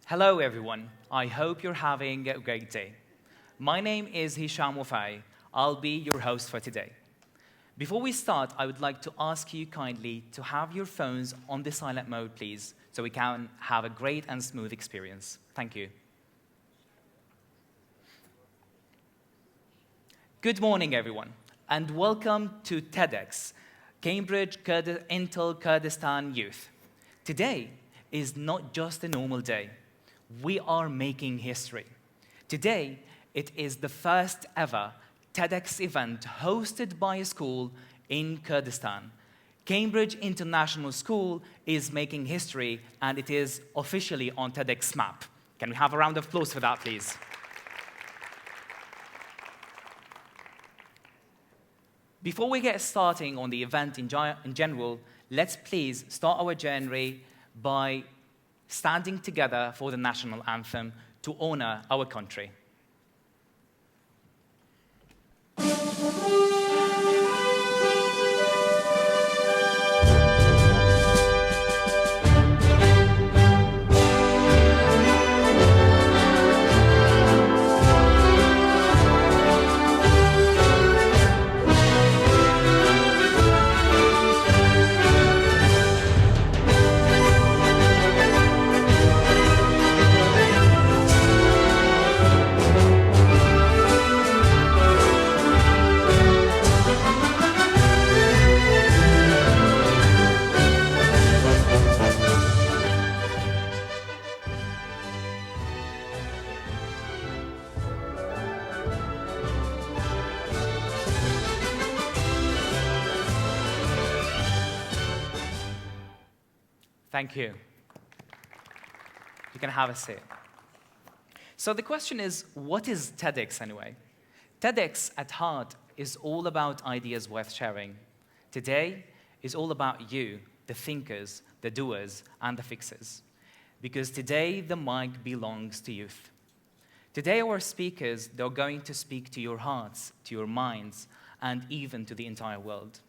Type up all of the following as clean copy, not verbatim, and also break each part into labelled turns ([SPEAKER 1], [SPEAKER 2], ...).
[SPEAKER 1] Hello, everyone. I hope you're having a great day. My name is Hisham Wafai. I'll be your host for today. Before we start, I would like to ask you kindly to have your phones on the silent mode, please, so we can have a great and smooth experience. Thank you. Good morning, everyone, and welcome to TEDxCambridge Intl Kurdistan Youth. Today is not just a normal day. We are making history. Today, it is the first ever TEDx event hosted by a school in Kurdistan. Cambridge International School is making history, and it is officially on TEDx map. Can we have a round of applause for that, please? Before we get starting on the event in general, let's please start our journey by standing together for the national anthem to honor our country. Thank you. You can have a seat. So the question is, what is TEDx anyway? TEDx at heart is all about ideas worth sharing. Today is all about you, the thinkers, the doers, and the fixers. Because today the mic belongs to youth. Today our speakers, they're going to speak to your hearts, to your minds, and even to the entire world.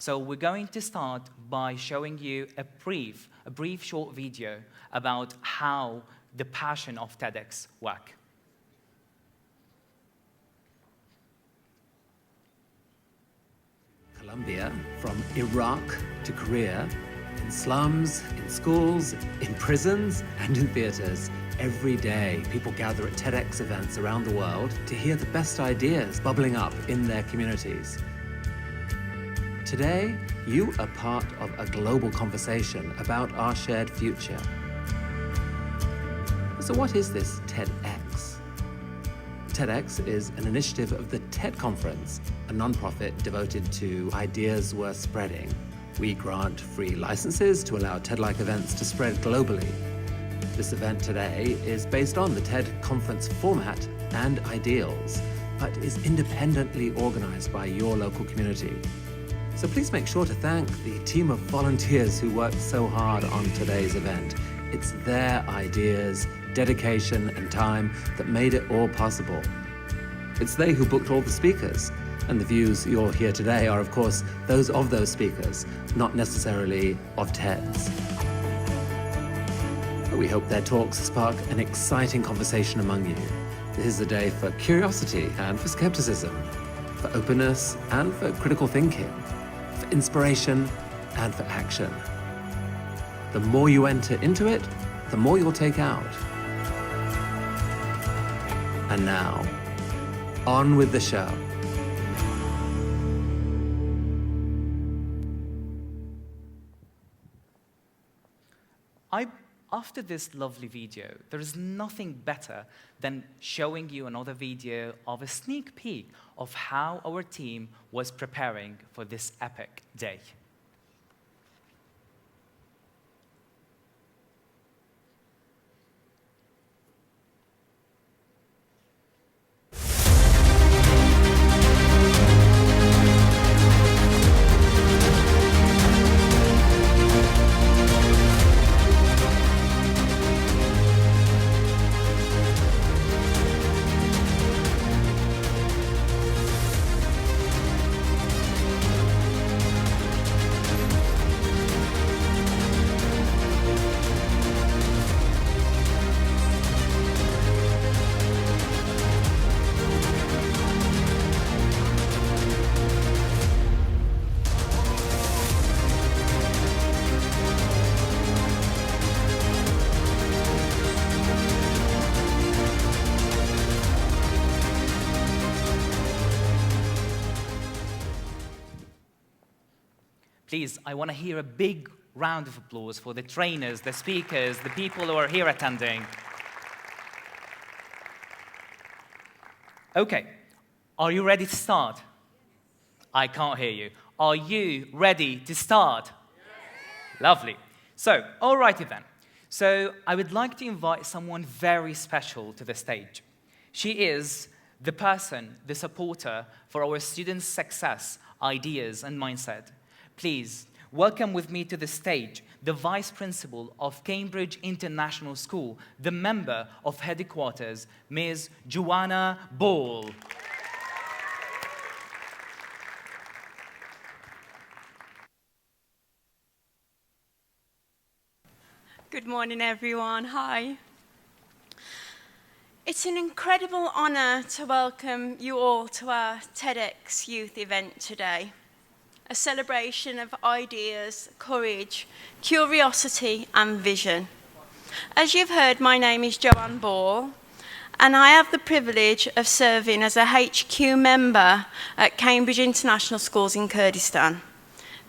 [SPEAKER 1] So we're going to start by showing you a brief short video about how the passion of TEDx works.
[SPEAKER 2] Colombia, from Iraq to Korea, in slums, in schools, in prisons, and in theaters. Every day, people gather at TEDx events around the world to hear the best ideas bubbling up in their communities. Today, you are part of a global conversation about our shared future. So what is this TEDx? TEDx is an initiative of the TED Conference, a nonprofit devoted to ideas worth spreading. We grant free licenses to allow TED-like events to spread globally. This event today is based on the TED Conference format and ideals, but is independently organized by your local community. So please make sure to thank the team of volunteers who worked so hard on today's event. It's their ideas, dedication, and time that made it all possible. It's they who booked all the speakers, and the views you'll hear today are, of course, those of those speakers, not necessarily of TEDs. We hope their talks spark an exciting conversation among you. This is a day for curiosity and for skepticism, for openness and for critical thinking, for inspiration and for action. The more you enter into it, the more you'll take out. And now, on with the show.
[SPEAKER 1] After this lovely video, there is nothing better than showing you another video of a sneak peek of how our team was preparing for this epic day. Please, I want to hear a big round of applause for the trainers, the speakers, the people who are here attending. Okay, are you ready to start? I can't hear you. Are you ready to start? Yes. Lovely. So, alrighty then. So, I would like to invite someone very special to the stage. She is the person, the supporter for our students' success, ideas, and mindset. Please, welcome with me to the stage the Vice Principal of Cambridge International School, the member of headquarters, Ms. Joanna Ball.
[SPEAKER 3] Good morning, everyone. Hi. It's an incredible honour to welcome you all to our TEDx Youth event today. A celebration of ideas, courage, curiosity and vision. As you've heard, my name is Joanne Ball, and I have the privilege of serving as a HQ member at Cambridge International Schools in Kurdistan,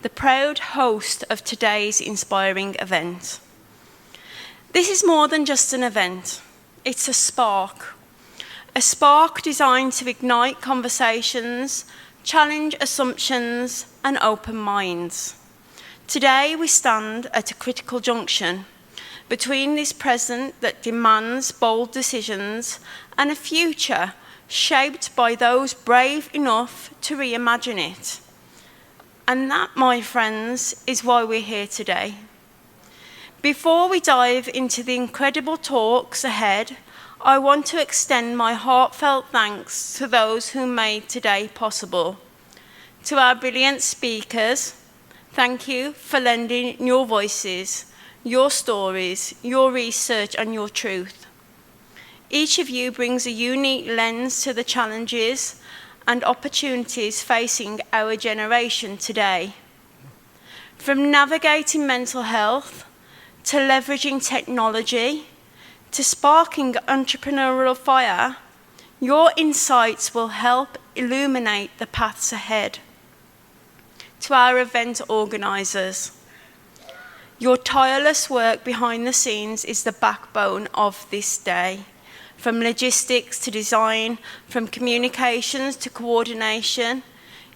[SPEAKER 3] the proud host of today's inspiring event. This is more than just an event. It's a spark designed to ignite conversations, challenge assumptions, and open minds. Today we stand at a critical junction between this present that demands bold decisions and a future shaped by those brave enough to reimagine it. And that, my friends, is why we're here today. Before we dive into the incredible talks ahead, I want to extend my heartfelt thanks to those who made today possible. To our brilliant speakers, thank you for lending your voices, your stories, your research and your truth. Each of you brings a unique lens to the challenges and opportunities facing our generation today. From navigating mental health, to leveraging technology, to sparking entrepreneurial fire, your insights will help illuminate the paths ahead. To our event organisers, your tireless work behind the scenes is the backbone of this day. From logistics to design, from communications to coordination,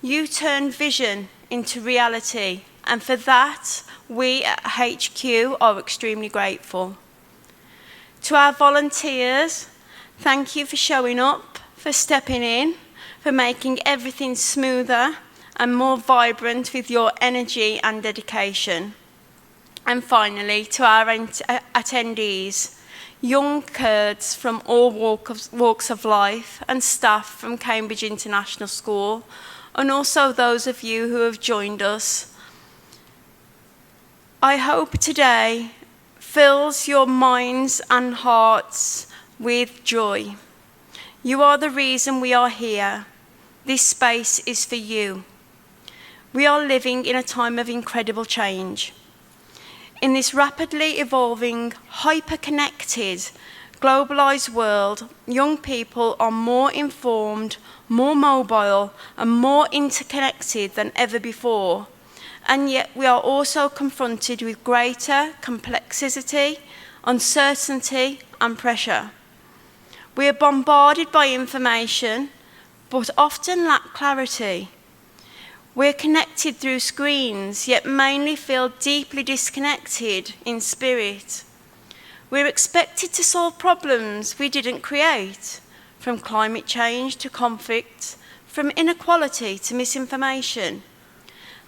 [SPEAKER 3] you turn vision into reality, and for that, we at HQ are extremely grateful. To our volunteers, thank you for showing up, for stepping in, for making everything smoother and more vibrant with your energy and dedication. And finally, to our attendees, young Kurds from all walks of life and staff from Cambridge International School, and also those of you who have joined us. I hope today fills your minds and hearts with joy. You are the reason we are here. This space is for you. We are living in a time of incredible change. In this rapidly evolving, hyper-connected, globalized world, young people are more informed, more mobile, and more interconnected than ever before. And yet we are also confronted with greater complexity, uncertainty, and pressure. We are bombarded by information, but often lack clarity. We're connected through screens, yet mainly feel deeply disconnected in spirit. We're expected to solve problems we didn't create, from climate change to conflict, from inequality to misinformation.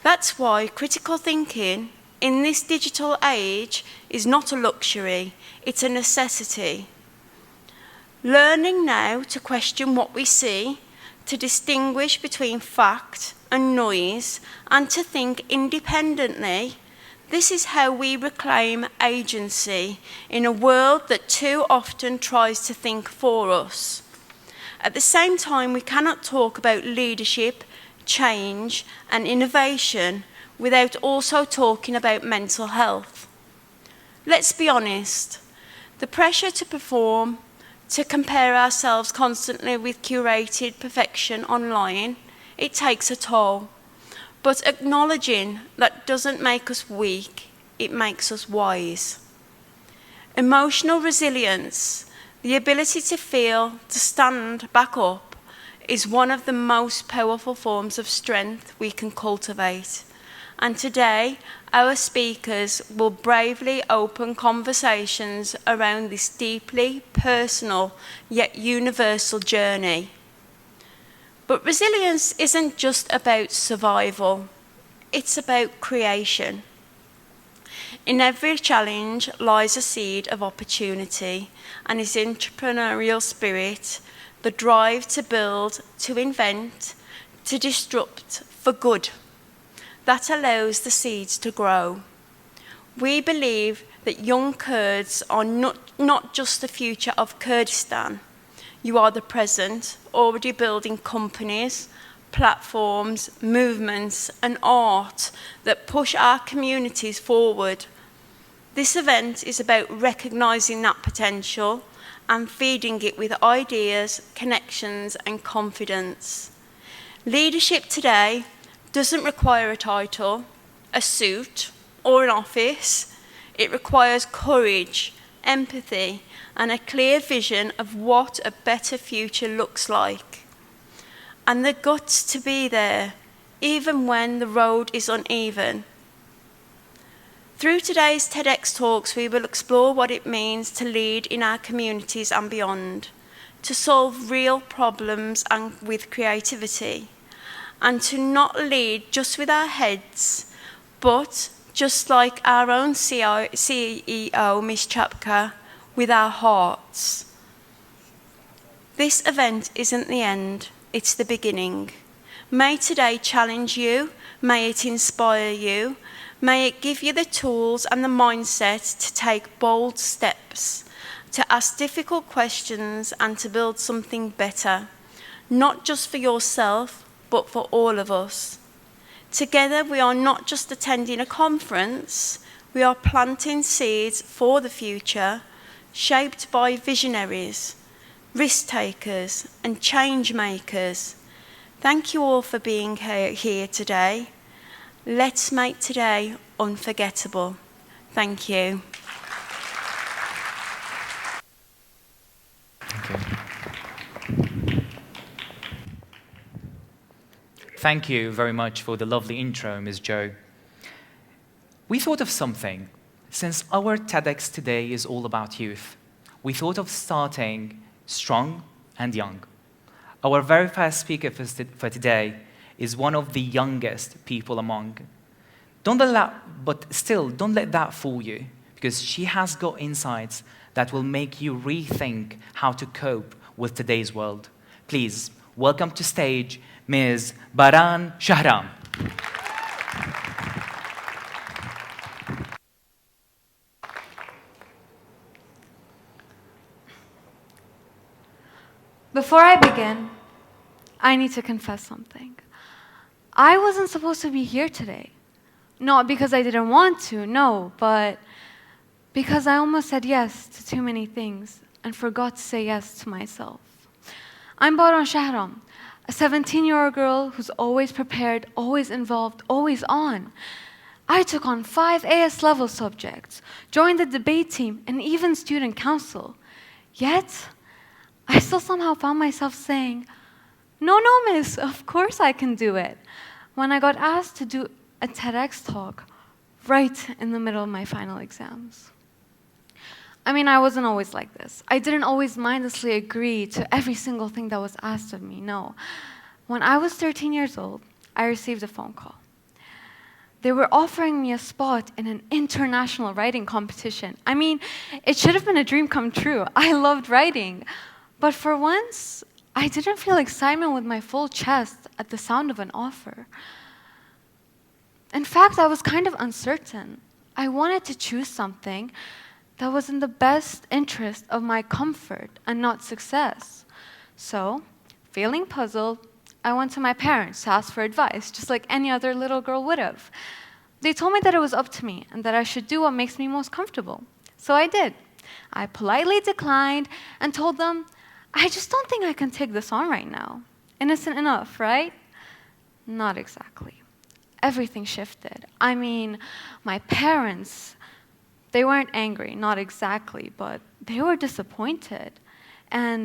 [SPEAKER 3] That's why critical thinking in this digital age is not a luxury, it's a necessity. Learning now to question what we see, to distinguish between fact and noise, and to think independently, this is how we reclaim agency in a world that too often tries to think for us. At the same time, we cannot talk about leadership, change and innovation without also talking about mental health. Let's be honest, the pressure to perform, to compare ourselves constantly with curated perfection online, it takes a toll. but acknowledging that doesn't make us weak, it makes us wise. Emotional resilience, the ability to feel, to stand back up, is one of the most powerful forms of strength we can cultivate. And today, our speakers will bravely open conversations around this deeply personal yet universal journey. But resilience isn't just about survival, it's about creation. In every challenge lies a seed of opportunity, and his entrepreneurial spirit, the drive to build, to invent, to disrupt for good, that allows the seeds to grow. We believe that young Kurds are not just the future of Kurdistan. You are the present, already building companies, platforms, movements, and art that push our communities forward. This event is about recognising that potential and feeding it with ideas, connections, and confidence. Leadership today doesn't require a title, a suit, or an office. It requires courage, empathy, and a clear vision of what a better future looks like. And the guts to be there, even when the road is uneven. Through today's TEDx talks, we will explore what it means to lead in our communities and beyond, to solve real problems and with creativity, and to not lead just with our heads, but just like our own CEO, Ms. Chapka, with our hearts. This event isn't the end, it's the beginning. May today challenge you, may it inspire you, may it give you the tools and the mindset to take bold steps, to ask difficult questions and to build something better, not just for yourself, but for all of us. Together, we are not just attending a conference, we are planting seeds for the future, shaped by visionaries, risk takers, and change makers. Thank you all for being here today. Let's make today unforgettable. Thank you.
[SPEAKER 1] Thank you very much for the lovely intro, Ms. Jo. We thought of something. Since our TEDx today is all about youth, we thought of starting strong and young. Our very first speaker for today is one of the youngest people among. Don't let that fool you, because she has got insights that will make you rethink how to cope with today's world. Please, welcome to stage Ms. Baran Shahram.
[SPEAKER 4] Before I begin, I need to confess something. I wasn't supposed to be here today. Not because I didn't want to, no, but because I almost said yes to too many things and forgot to say yes to myself. I'm Baran Shahram, a 17-year-old girl who's always prepared, always involved, always on. I took on 5 AS-level subjects, joined the debate team, and even student council. Yet, I still somehow found myself saying, no, miss, of course I can do it, when I got asked to do a TEDx talk right in the middle of my final exams. I mean, I wasn't always like this. I didn't always mindlessly agree to every single thing that was asked of me, no. When I was 13 years old, I received a phone call. They were offering me a spot in an international writing competition. I mean, it should have been a dream come true. I loved writing. But for once, I didn't feel excitement with my full chest at the sound of an offer. In fact, I was kind of uncertain. I wanted to choose something that was in the best interest of my comfort and not success. So, feeling puzzled, I went to my parents to ask for advice, just like any other little girl would have. They told me that it was up to me and that I should do what makes me most comfortable. So I did. I politely declined and told them, I just don't think I can take this on right now. Innocent enough, right? Not exactly. everything shifted. I mean, my parents, they weren't angry, not exactly, but they were disappointed. And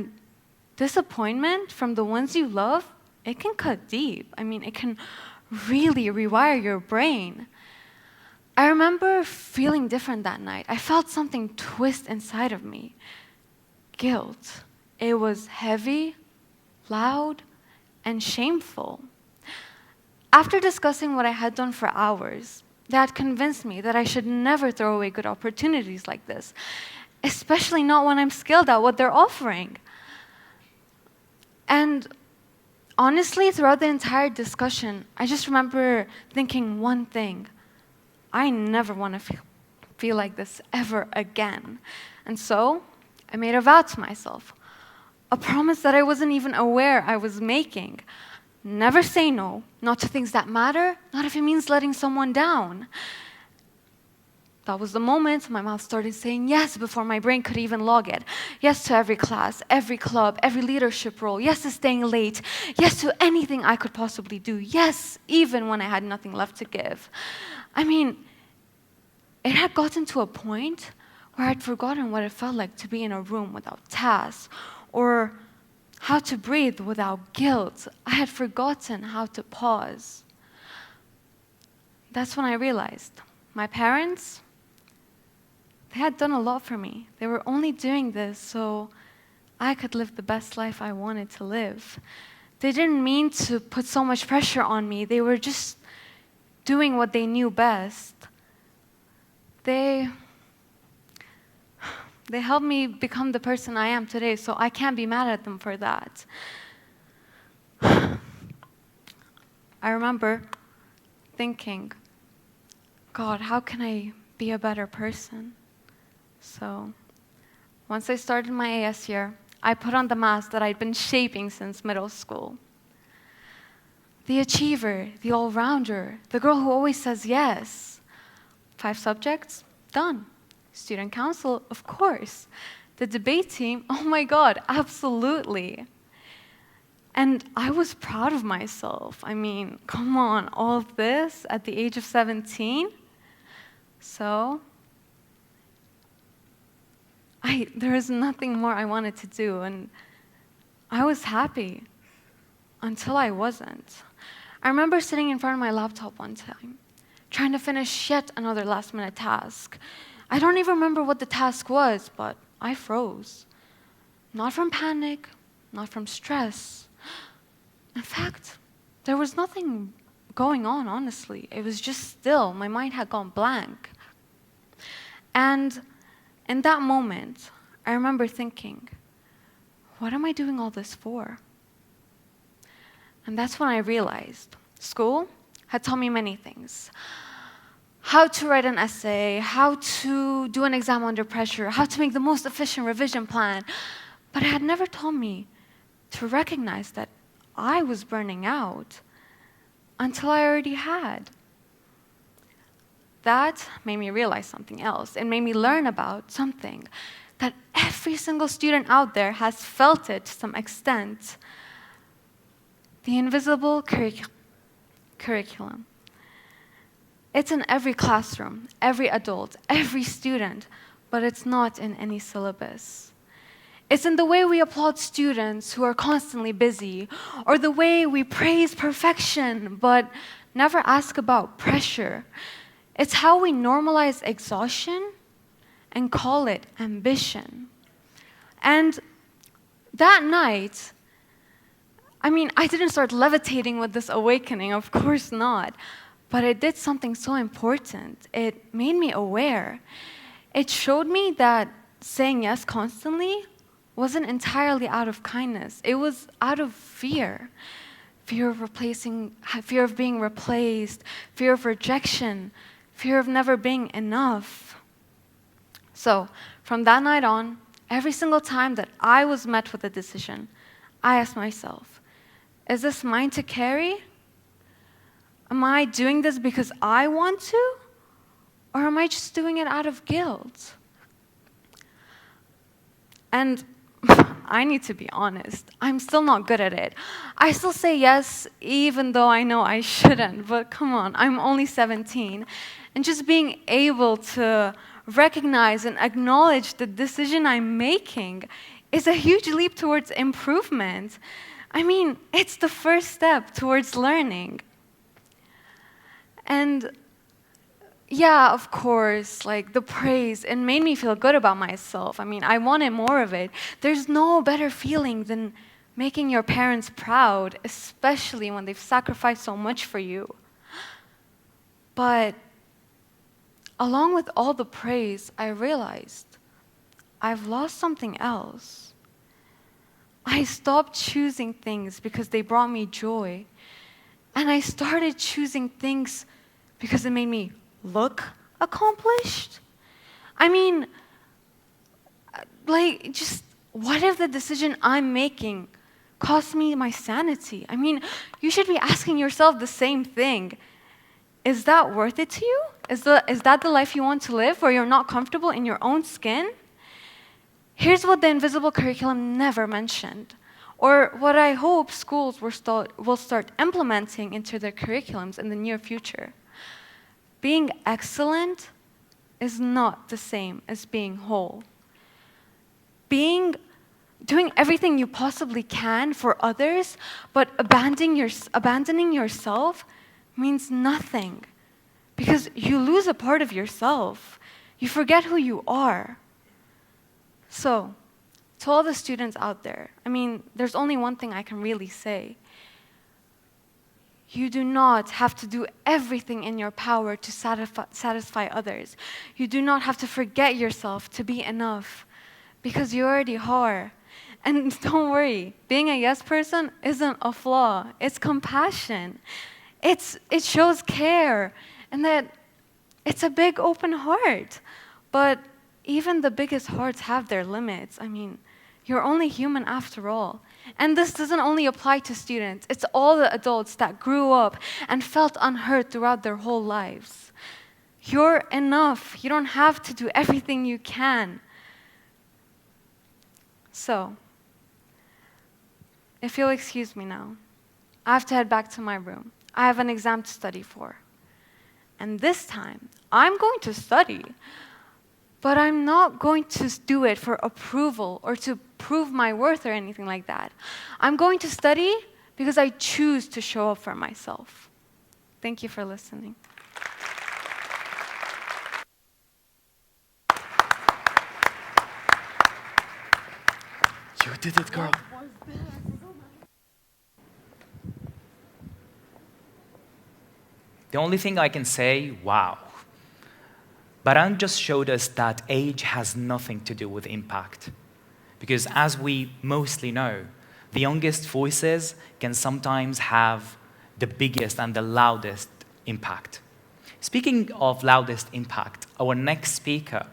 [SPEAKER 4] disappointment from the ones you love, it can cut deep. I mean, it can really rewire your brain. I remember feeling different that night. I felt something twist inside of me. Guilt. It was heavy, loud, and shameful. After discussing what I had done for hours, that convinced me that I should never throw away good opportunities like this, especially not when I'm skilled at what they're offering. And honestly, throughout the entire discussion, I just remember thinking one thing. I never want to feel like this ever again. And so, I made a vow to myself. A promise that I wasn't even aware I was making. Never say no, not to things that matter, not if it means letting someone down. That was the moment my mouth started saying yes before my brain could even log it. Yes to every class, every club, every leadership role. Yes to staying late. Yes to anything I could possibly do. Yes, even when I had nothing left to give. I mean, it had gotten to a point where I'd forgotten what it felt like to be in a room without tasks, or how to breathe without guilt. I had forgotten how to pause. That's when I realized my parents, they had done a lot for me. They were only doing this so I could live the best life I wanted to live. They didn't mean to put so much pressure on me. They were just doing what they knew best. They helped me become the person I am today, so I can't be mad at them for that. I remember thinking, God, how can I be a better person? So once I started my AS year, I put on the mask that I'd been shaping since middle school. The achiever, the all-rounder, the girl who always says yes. 5 subjects, done. Student council, of course. The debate team, oh my God, absolutely. And I was proud of myself. I mean, come on, all of this at the age of 17? So, there was nothing more I wanted to do, and I was happy until I wasn't. I remember sitting in front of my laptop one time, trying to finish yet another last-minute task. I don't even remember what the task was, but I froze. Not from panic, not from stress. In fact, there was nothing going on, honestly. It was just still. My mind had gone blank. And in that moment, I remember thinking, what am I doing all this for? And that's when I realized school had taught me many things. How to write an essay, how to do an exam under pressure, how to make the most efficient revision plan. But it had never taught me to recognize that I was burning out until I already had. That made me realize something else. It made me learn about something that every single student out there has felt it to some extent. The invisible curriculum. It's in every classroom, every adult, every student, but it's not in any syllabus. It's in the way we applaud students who are constantly busy, or the way we praise perfection, but never ask about pressure. It's how we normalize exhaustion and call it ambition. And that night, I didn't start levitating with this awakening, of course not. But it did something so important. It made me aware. It showed me that saying yes constantly wasn't entirely out of kindness. It was out of fear. Fear of being replaced, fear of rejection, fear of never being enough. So, from that night on, every single time that I was met with a decision, I asked myself, is this mine to carry? Am I doing this because I want to? Or am I just doing it out of guilt? And I need to be honest. I'm still not good at it. I still say yes, even though I know I shouldn't. But come on, I'm only 17. And just being able to recognize and acknowledge the decision I'm making is a huge leap towards improvement. I mean, it's the first step towards learning. And yeah, of course, like the praise, it made me feel good about myself. I mean, I wanted more of it. There's no better feeling than making your parents proud, especially when they've sacrificed so much for you. But along with all the praise, I realized I've lost something else. I stopped choosing things because they brought me joy. And I started choosing things because it made me look accomplished. I mean, like, just what if the decision I'm making costs me my sanity? I mean, you should be asking yourself the same thing. Is that worth it to you? Is that the life you want to live, where you're not comfortable in your own skin? Here's what the invisible curriculum never mentioned, or what I hope schools will start implementing into their curriculums in the near future. Being excellent is not the same as being whole. Doing everything you possibly can for others, but abandoning yourself means nothing, because you lose a part of yourself. You forget who you are. So, to all the students out there, I mean, there's only one thing I can really say. You do not have to do everything in your power to satisfy others. You do not have to forget yourself to be enough, because you already are. And don't worry, being a yes person isn't a flaw. It's compassion. It shows care, and that it's a big open heart. But even the biggest hearts have their limits. I mean, you're only human after all. And this doesn't only apply to students. It's all the adults that grew up and felt unheard throughout their whole lives. You're enough. You don't have to do everything you can. So, if you'll excuse me now, I have to head back to my room. I have an exam to study for. And this time, I'm going to study. But I'm not going to do it for approval or to prove my worth or anything like that. I'm going to study because I choose to show up for myself. Thank you for listening.
[SPEAKER 1] You did it, girl. The only thing I can say, wow. Baran just showed us that age has nothing to do with impact. Because as we mostly know, the youngest voices can sometimes have the biggest and the loudest impact. Speaking of loudest impact, our next speaker,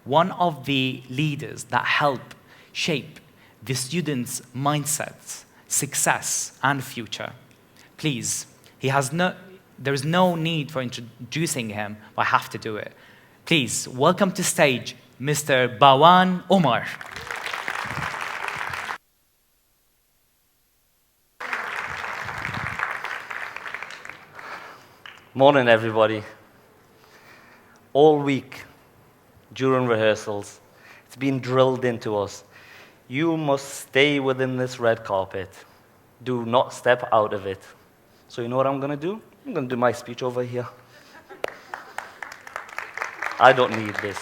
[SPEAKER 1] one of the leaders that help shape the students' mindsets, success, and future. Please, there is no need for introducing him, but I have to do it. Please, welcome to stage, Mr. Bawan Omar.
[SPEAKER 5] Morning, everybody. All week, during rehearsals, it's been drilled into us. You must stay within this red carpet. Do not step out of it. So you know what I'm going to do? I'm going to do my speech over here. I don't need this.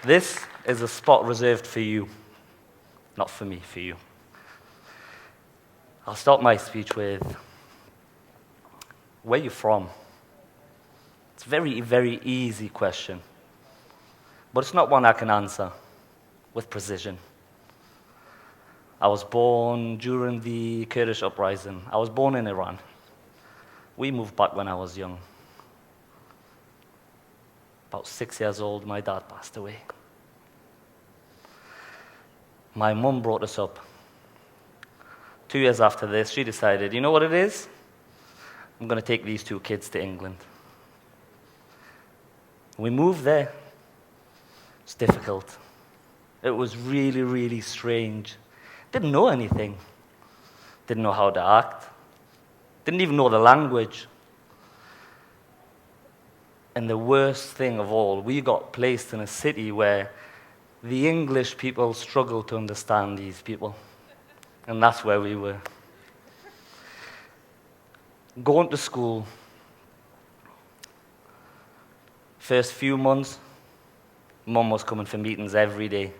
[SPEAKER 5] This is a spot reserved for you. Not for me, for you. I'll start my speech with, where are you from? It's a very, very easy question. But it's not one I can answer with precision. I was born during the Kurdish uprising. I was born in Iran. We moved back when I was young. About 6 years old, my dad passed away. My mum brought us up. 2 years after this, she decided, you know what it is? I'm going to take these 2 kids to England. We moved there. It's difficult. It was really, really strange. Didn't know anything. Didn't know how to act. Didn't even know the language. And the worst thing of all, we got placed in a city where the English people struggled to understand these people. And that's where we were. Going to school, first few months, Mum was coming for meetings every day.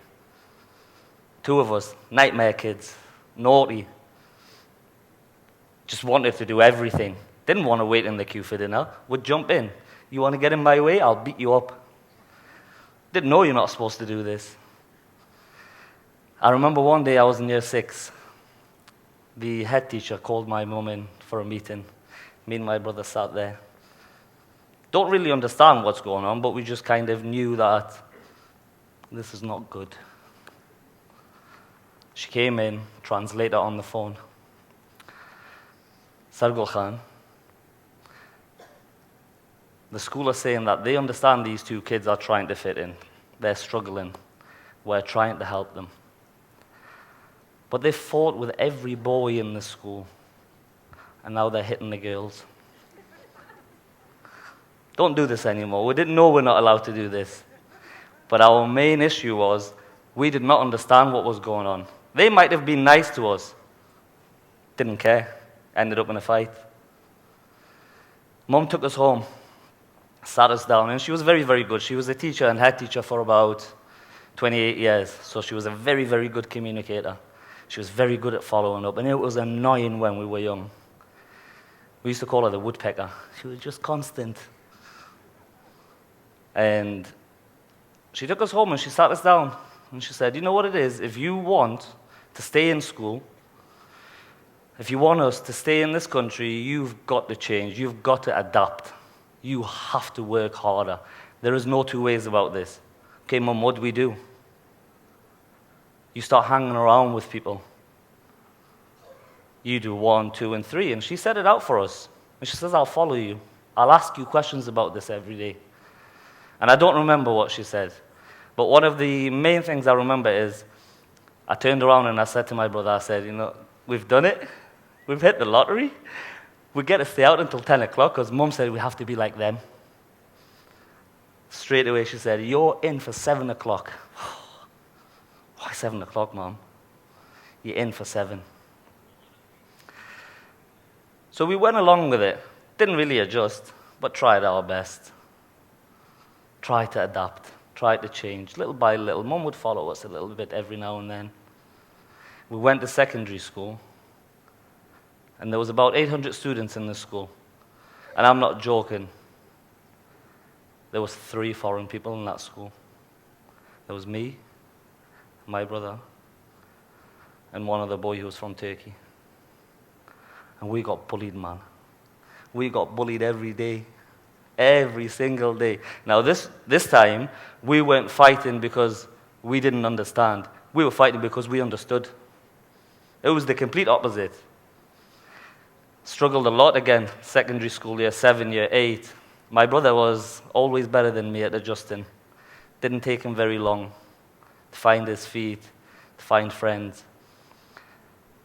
[SPEAKER 5] Two of us, nightmare kids, naughty. Just wanted to do everything. Didn't want to wait in the queue for dinner. Would jump in. You want to get in my way? I'll beat you up. Didn't know you're not supposed to do this. I remember one day I was in year 6. The head teacher called my mum in for a meeting. Me and my brother sat there. Don't really understand what's going on, but we just kind of knew that this is not good. She came in, translator on the phone. Sargul Khan, the school are saying that they understand these 2 kids are trying to fit in. They're struggling. We're trying to help them. But they fought with every boy in the school, and now they're hitting the girls. Don't do this anymore. We didn't know we're not allowed to do this. But our main issue was we did not understand what was going on. They might have been nice to us. Didn't care. Ended up in a fight. Mum took us home, sat us down, and she was very, very good. She was a teacher and head teacher for about 28 years, so she was a very, very good communicator. She was very good at following up, and it was annoying when we were young. We used to call her the woodpecker. She was just constant. And she took us home and she sat us down, and she said, you know what it is? If you want to stay in school, if you want us to stay in this country, you've got to change. You've got to adapt. You have to work harder. There is no 2 ways about this. Okay, Mum, what do we do? You start hanging around with people. You do 1, 2, and 3. And she set it out for us. And she says, I'll follow you. I'll ask you questions about this every day. And I don't remember what she said. But one of the main things I remember is I turned around and I said to my brother, I said, you know, we've done it. We've hit the lottery. We get to stay out until 10 o'clock because Mum said we have to be like them. Straight away she said, you're in for 7 o'clock. Why 7 o'clock, Mum? You're in for 7. So we went along with it. Didn't really adjust, but tried our best. Tried to adapt. Tried to change. Little by little. Mum would follow us a little bit every now and then. We went to secondary school. And there was about 800 students in the school. And I'm not joking. There was 3 foreign people in that school. There was me, my brother, and one other boy who was from Turkey. And we got bullied, man. We got bullied every day. Every single day. Now this time, we weren't fighting because we didn't understand. We were fighting because we understood. It was the complete opposite. Struggled a lot again, secondary school, year 7, year 8. My brother was always better than me at adjusting. Didn't take him very long to find his feet, to find friends.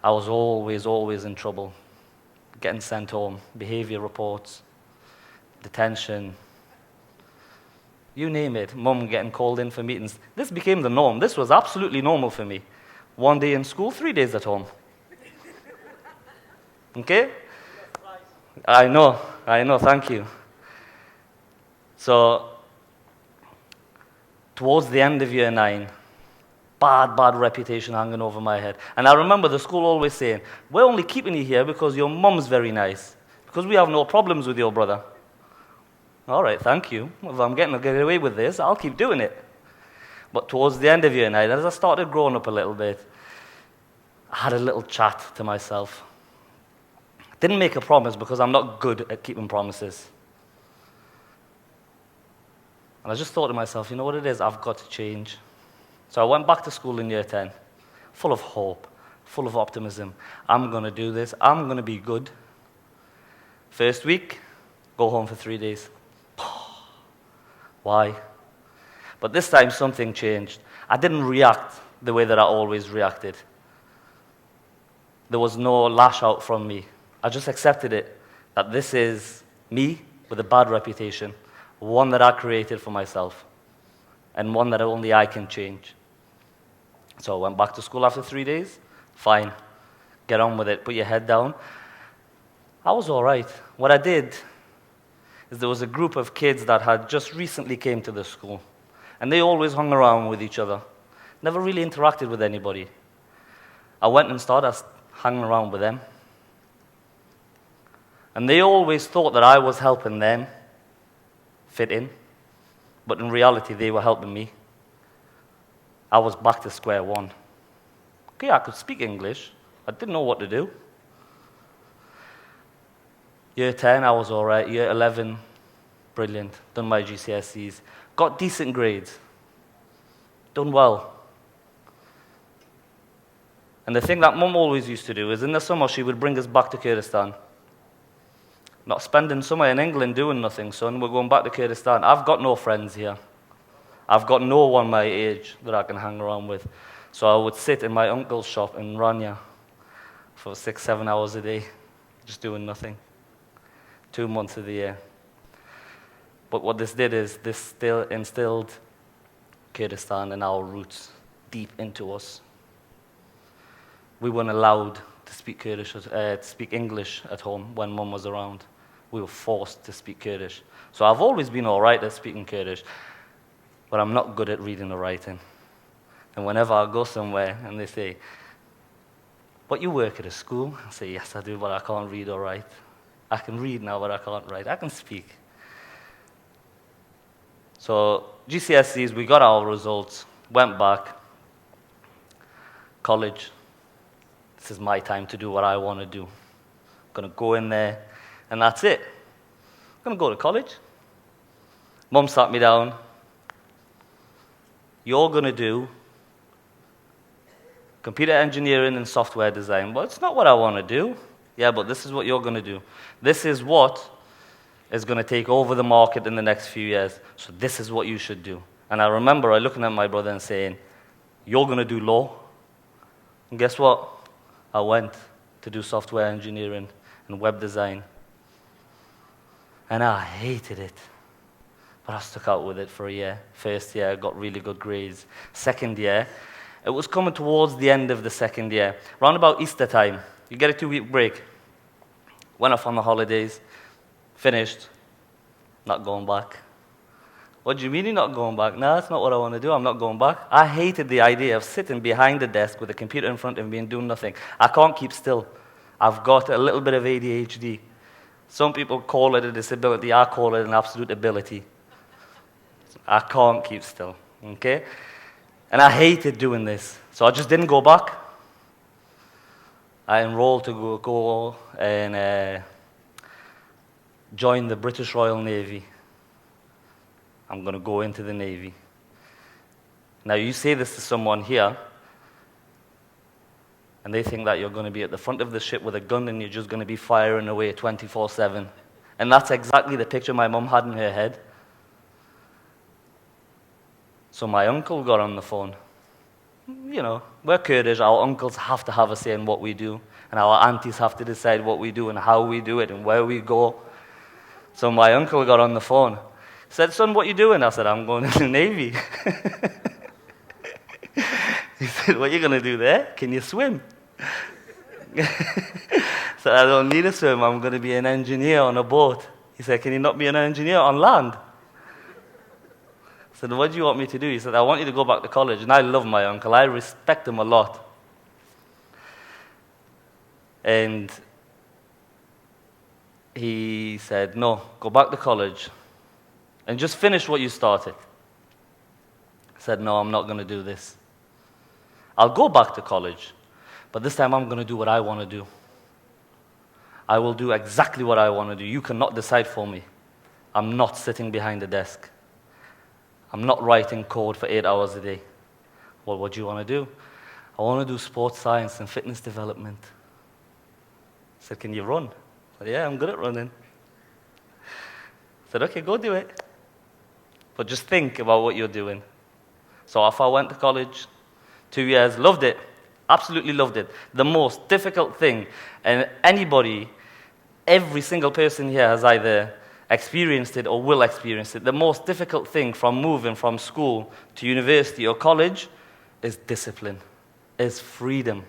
[SPEAKER 5] I was always in trouble. Getting sent home, behavior reports, detention, you name it. Mum getting called in for meetings. This became the norm. This was absolutely normal for me. 1 day in school, 3 days at home. Okay? I know, thank you. So, towards the end of year 9, bad reputation hanging over my head. And I remember the school always saying, we're only keeping you here because your mum's very nice, because we have no problems with your brother. All right, thank you. If I'm getting to get away with this, I'll keep doing it. But towards the end of year 9, as I started growing up a little bit, I had a little chat to myself. Didn't make a promise because I'm not good at keeping promises. And I just thought to myself, you know what it is? I've got to change. So I went back to school in year 10, full of hope, full of optimism. I'm going to do this. I'm going to be good. First week, go home for 3 days. Why? But this time something changed. I didn't react the way that I always reacted. There was no lash out from me. I just accepted it, that this is me with a bad reputation, one that I created for myself, and one that only I can change. So I went back to school after 3 days. Fine, get on with it, put your head down. I was all right. What I did is there was a group of kids that had just recently came to the school, and they always hung around with each other, never really interacted with anybody. I went and started hanging around with them, and they always thought that I was helping them fit in, but in reality, they were helping me. I was back to square one. Okay, I could speak English. I didn't know what to do. Year 10, I was all right. Year 11, brilliant. Done my GCSEs. Got decent grades. Done well. And the thing that Mum always used to do is in the summer, she would bring us back to Kurdistan. Not spending summer in England doing nothing, son. We're going back to Kurdistan. I've got no friends here. I've got no one my age that I can hang around with. So I would sit in my uncle's shop in Rania for 6-7 hours a day, just doing nothing. 2 months of the year. But what this did is this still instilled Kurdistan and our roots deep into us. We weren't allowed to speak speak English at home when Mum was around. We were forced to speak Kurdish. So I've always been all right at speaking Kurdish, but I'm not good at reading or writing. And whenever I go somewhere and they say, "But you work at a school?" I say, "Yes, I do, but I can't read or write. I can read now, but I can't write. I can speak." So GCSEs, we got our results, went back, college. This is my time to do what I want to do. I'm going to go in there, and that's it. I'm going to go to college. Mum sat me down. You're going to do computer engineering and software design. Well, it's not what I want to do. Yeah, but this is what you're going to do. This is what is going to take over the market in the next few years. So this is what you should do. And I remember looking at my brother and saying, "You're going to do law." And guess what? I went to do software engineering and web design. And I hated it. But I stuck out with it for a year. First year, I got really good grades. Second year, it was coming towards the end of the second year. Around about Easter time, you get a 2-week break. Went off on the holidays, finished, not going back. "What do you mean you're not going back?" "No, that's not what I want to do. I'm not going back." I hated the idea of sitting behind a desk with a computer in front of me and doing nothing. I can't keep still. I've got a little bit of ADHD. Some people call it a disability. I call it an absolute ability. I can't keep still, okay? And I hated doing this, so I just didn't go back. I enrolled to go and join the British Royal Navy. I'm going to go into the Navy. Now, you say this to someone here, and they think that you're going to be at the front of the ship with a gun and you're just going to be firing away 24/7. And that's exactly the picture my mum had in her head. So my uncle got on the phone. You know, we're Kurdish, our uncles have to have a say in what we do, and our aunties have to decide what we do and how we do it and where we go. So my uncle got on the phone. Said, "Son, what you doing?" I said, "I'm going to the Navy." He said, "What are you going to do there? Can you swim?" I said, "I don't need to swim. I'm going to be an engineer on a boat." He said, "Can you not be an engineer on land?" I said, "What do you want me to do?" He said, "I want you to go back to college." And I love my uncle. I respect him a lot. And he said, "No, go back to college and just finish what you started." I said, "No, I'm not going to do this. I'll go back to college, but this time I'm going to do what I want to do. I will do exactly what I want to do. You cannot decide for me. I'm not sitting behind a desk. I'm not writing code for 8 hours a day." "Well, what do you want to do?" "I want to do sports science and fitness development." I said, "Can you run?" I said, "Yeah, I'm good at running." I said, "Okay, go do it. But just think about what you're doing. So off I went to college, 2 years, loved it, absolutely loved it. The most difficult thing, and anybody, every single person here has either experienced it or will experience it. The most difficult thing from moving from school to university or college is discipline, is freedom.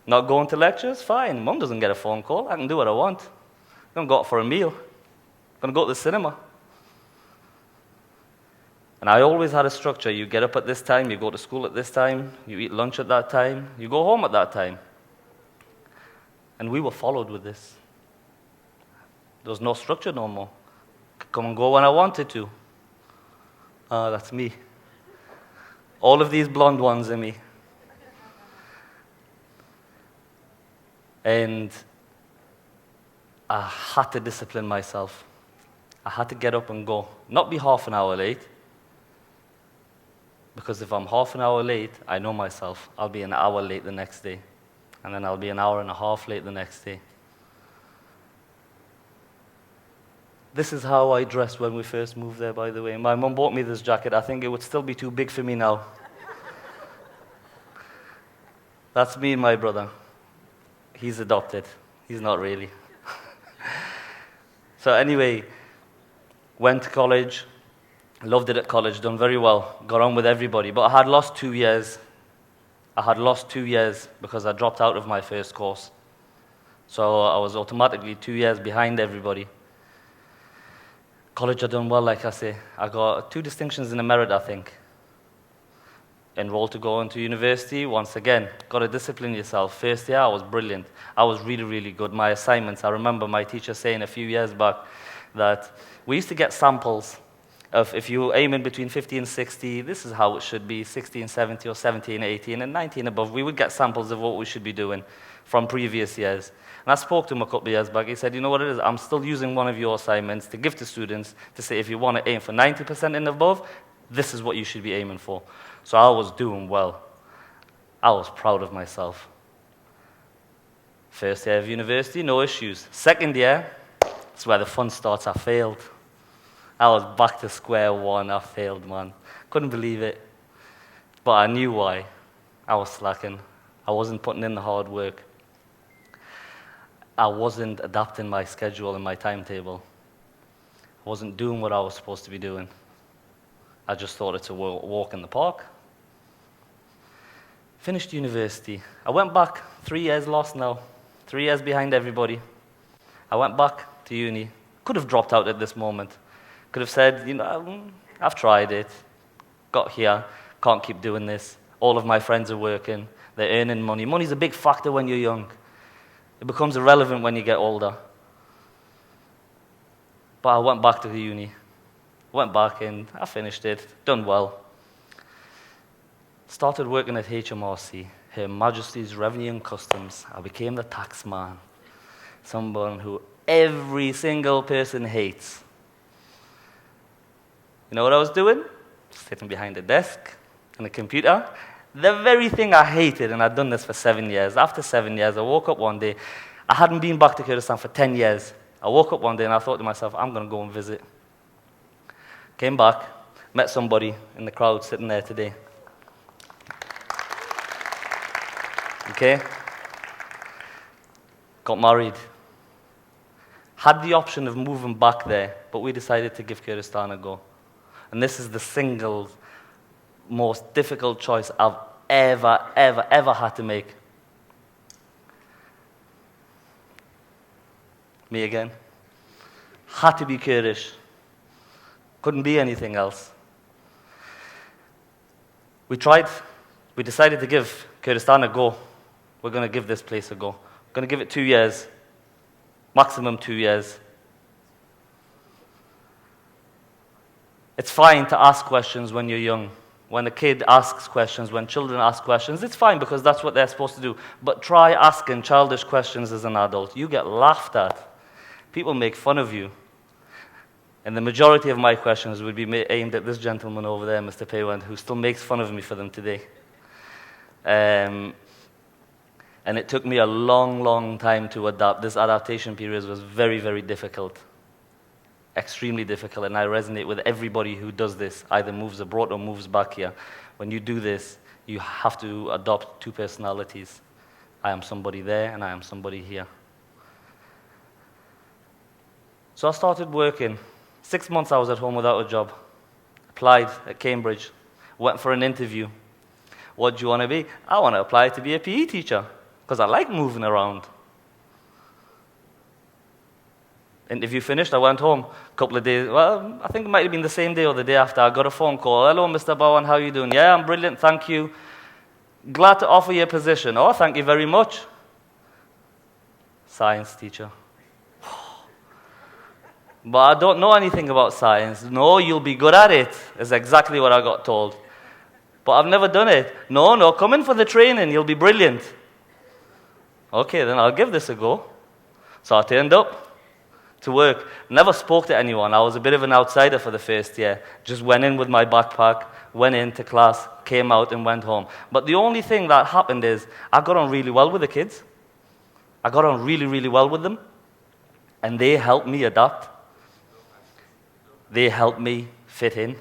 [SPEAKER 5] Not going to lectures? Fine. Mum doesn't get a phone call. I can do what I want. I'm going to go out for a meal. I'm going to go to the cinema. And I always had a structure. You get up at this time, you go to school at this time, you eat lunch at that time, you go home at that time. And we were followed with this. There was no structure no more. Could come and go when I wanted to. That's me. All of these blonde ones are me. And I had to discipline myself. I had to get up and go. Not be half an hour late. Because if I'm half an hour late, I know myself. I'll be an hour late the next day. And then I'll be an hour and a half late the next day. This is how I dressed when we first moved there, by the way. My mum bought me this jacket. I think it would still be too big for me now. That's me and my brother. He's adopted. He's not really. So anyway, went to college, loved it at college, done very well, got on with everybody. But I had lost 2 years. I had lost 2 years because I dropped out of my first course. So I was automatically 2 years behind everybody. College, I done well, like I say. I got 2 distinctions in the merit, I think. Enrolled to go into university. Once again, got to discipline yourself. First year, I was brilliant. I was really, really good. My assignments, I remember my teacher saying a few years back that we used to get samples of if you aim in between 50 and 60, this is how it should be, 60 and 70 or 70 and 18 and 90 and above. We would get samples of what we should be doing from previous years. And I spoke to him a couple of years back. He said, you know what it is? I'm still using one of your assignments to give to students to say if you want to aim for 90% and above, this is what you should be aiming for. So I was doing well. I was proud of myself. First year of university, no issues. Second year, that's where the fun starts. I failed. I was back to square one. I failed, man. Couldn't believe it. But I knew why. I was slacking. I wasn't putting in the hard work. I wasn't adapting my schedule and my timetable. I wasn't doing what I was supposed to be doing. I just thought it's a walk in the park. Finished university. I went back, 3 years lost now. 3 years behind everybody. I went back to uni. Could have dropped out at this moment. Could have said, you know, I've tried it. Got here, can't keep doing this. All of my friends are working. They're earning money. Money's a big factor when you're young. It becomes irrelevant when you get older. But I went back to the uni. Went back and I finished it, done well. Started working at HMRC, Her Majesty's Revenue and Customs. I became the tax man. Someone who every single person hates. You know what I was doing? Sitting behind a desk and a computer. The very thing I hated, and I'd done this for 7 years. After 7 years, I woke up one day. I hadn't been back to Kurdistan for 10 years. I woke up one day and I thought to myself, I'm going to go and visit. Came back, met somebody in the crowd sitting there today. Okay? Got married. Had the option of moving back there, but we decided to give Kurdistan a go. And this is the single most difficult choice I've ever had to make. Me again. Had to be Kurdish. Couldn't be anything else. We tried. We decided to give Kurdistan a go. We're going to give this place a go. We're going to give it 2 years. Maximum 2 years. It's fine to ask questions when you're young. When a kid asks questions, when children ask questions, it's fine because that's what they're supposed to do. But try asking childish questions as an adult. You get laughed at. People make fun of you. And the majority of my questions would be aimed at this gentleman over there, Mr. Paywand, who still makes fun of me for them today. And it took me a long, long time to adapt. This adaptation period was very, very difficult. Extremely difficult, and I resonate with everybody who does this, either moves abroad or moves back here. when you do this, you have to adopt two personalities. I am somebody there, and I am somebody here. So I started working. 6 months I was at home without a job. Applied at Cambridge. Went for an interview. What do you want to be? I want to apply to be a PE teacher, because I like moving around. Interview finished, I went home. A couple of days, well, I think it might have been the same day or the day after, I got a phone call. Hello, Mr. Bowen, how are you doing? Yeah, I'm brilliant, thank you. Glad to offer you a position. Oh, thank you very much. Science teacher. But I don't know anything about science. No, you'll be good at it, is exactly what I got told. But I've never done it. No, come in for the training, you'll be brilliant. Okay, then I'll give this a go. So I turned up to work. Never spoke to anyone. I was a bit of an outsider for the first year. Just went in with my backpack, went into class, came out and went home. But the only thing that happened is I got on really well with the kids. I got on really, really well with them. And they helped me adapt. They helped me fit in.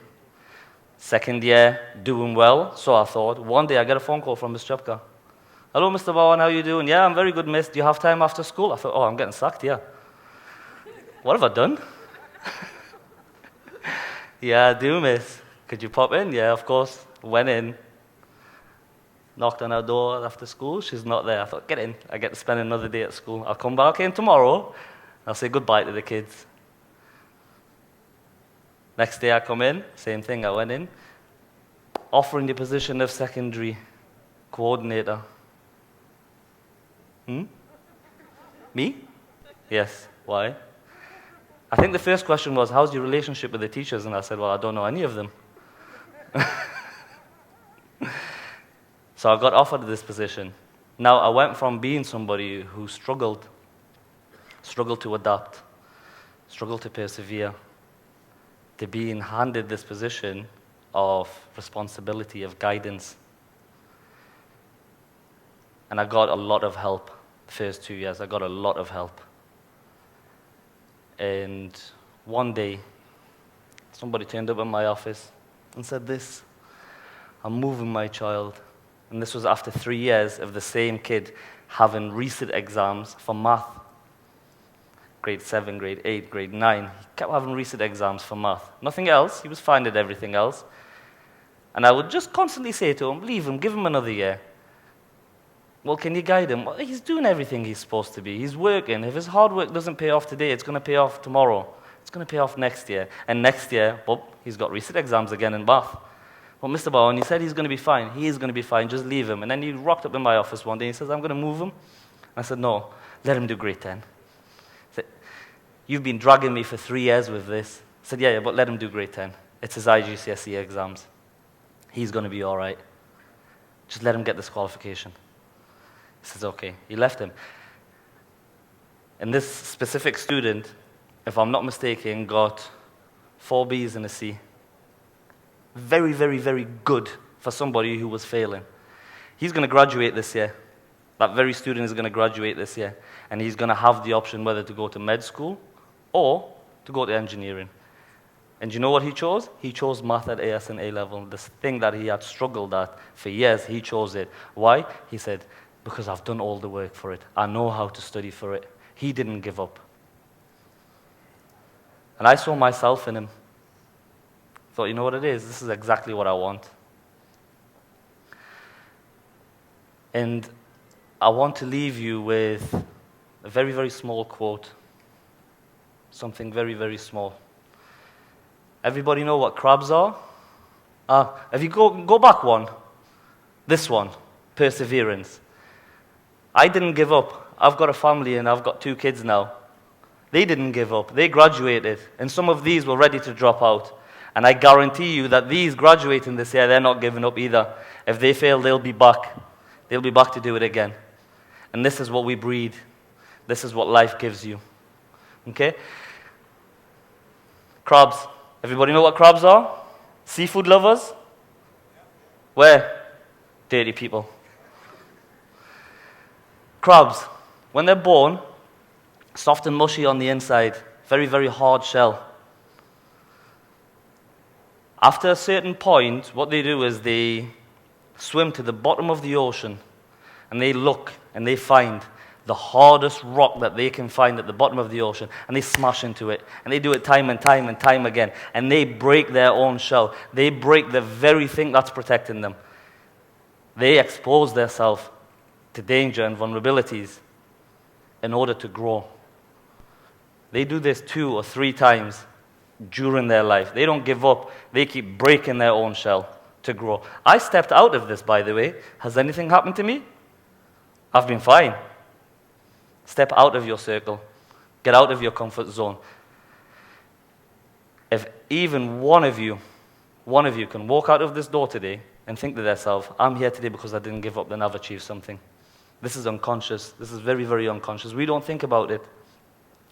[SPEAKER 5] Second year, doing well. So I thought, one day I get a phone call from Miss Chupka. Hello, Mr. Bowen, how are you doing? Yeah, I'm very good, miss. Do you have time after school? I thought, oh, I'm getting sacked, yeah. What have I done? Yeah, I do, miss. Could you pop in? Yeah, of course. Went in. Knocked on her door after school. She's not there. I thought, get in. I get to spend another day at school. I'll come back in tomorrow. I'll say goodbye to the kids. Next day I come in. Same thing. I went in. Offering the position of secondary coordinator. Me? Yes. Why? I think the first question was, how's your relationship with the teachers? And I said, well, I don't know any of them. So I got offered this position. Now, I went from being somebody who struggled to adapt, struggled to persevere, to being handed this position of responsibility, of guidance. And I got a lot of help the first 2 years. I got a lot of help. And one day, somebody turned up in my office and said this, I'm moving my child. And this was after 3 years of the same kid having resit exams for math. Grade 7, grade 8, grade 9. He kept having resit exams for math. Nothing else. He was fine at everything else. And I would just constantly say to him, leave him, give him another year. Well, can you guide him? Well, he's doing everything he's supposed to be. He's working. If his hard work doesn't pay off today, it's going to pay off tomorrow. It's going to pay off next year. And next year, well, he's got resit exams again in math. Well, Mr. Bowen, he said he's going to be fine. He is going to be fine. Just leave him. And then he rocked up in my office one day. He says, I'm going to move him. I said, no, let him do grade 10. He said, you've been dragging me for 3 years with this. I said, yeah, but let him do grade 10. It's his IGCSE exams. He's going to be all right. Just let him get this qualification. He says, okay. He left him. And this specific student, if I'm not mistaken, got 4 B's and a C. Very, very, very good for somebody who was failing. He's going to graduate this year. That very student is going to graduate this year. And he's going to have the option whether to go to med school or to go to engineering. And do you know what he chose? He chose math at AS and A level. This thing that he had struggled at for years, he chose it. Why? He said, because I've done all the work for it. I know how to study for it. He didn't give up. And I saw myself in him. Thought, you know what it is? This is exactly what I want. And I want to leave you with a very, very small quote. Something very, very small. Everybody know what crabs are? If you go back one, this one, perseverance. I didn't give up. I've got a family and I've got 2 kids now. They didn't give up. They graduated. And some of these were ready to drop out. And I guarantee you that these graduating this year, they're not giving up either. If they fail, they'll be back. They'll be back to do it again. And this is what we breed. This is what life gives you. Okay? Crabs. Everybody know what crabs are? Seafood lovers? Where? Dirty people. Crabs, when they're born, soft and mushy on the inside, very, very hard shell. After a certain point, what they do is they swim to the bottom of the ocean, and they look, and they find the hardest rock that they can find at the bottom of the ocean, and they smash into it. And they do it time and time and time again. And they break their own shell. They break the very thing that's protecting them. They expose themselves to danger and vulnerabilities in order to grow. They do this 2 or 3 times during their life. They don't give up. They keep breaking their own shell to grow. I stepped out of this, by the way. Has anything happened to me? I've been fine. Step out of your circle. Get out of your comfort zone. If even one of you can walk out of this door today and think to themselves, I'm here today because I didn't give up, then I've achieved something. This is unconscious. This is very, very unconscious. We don't think about it,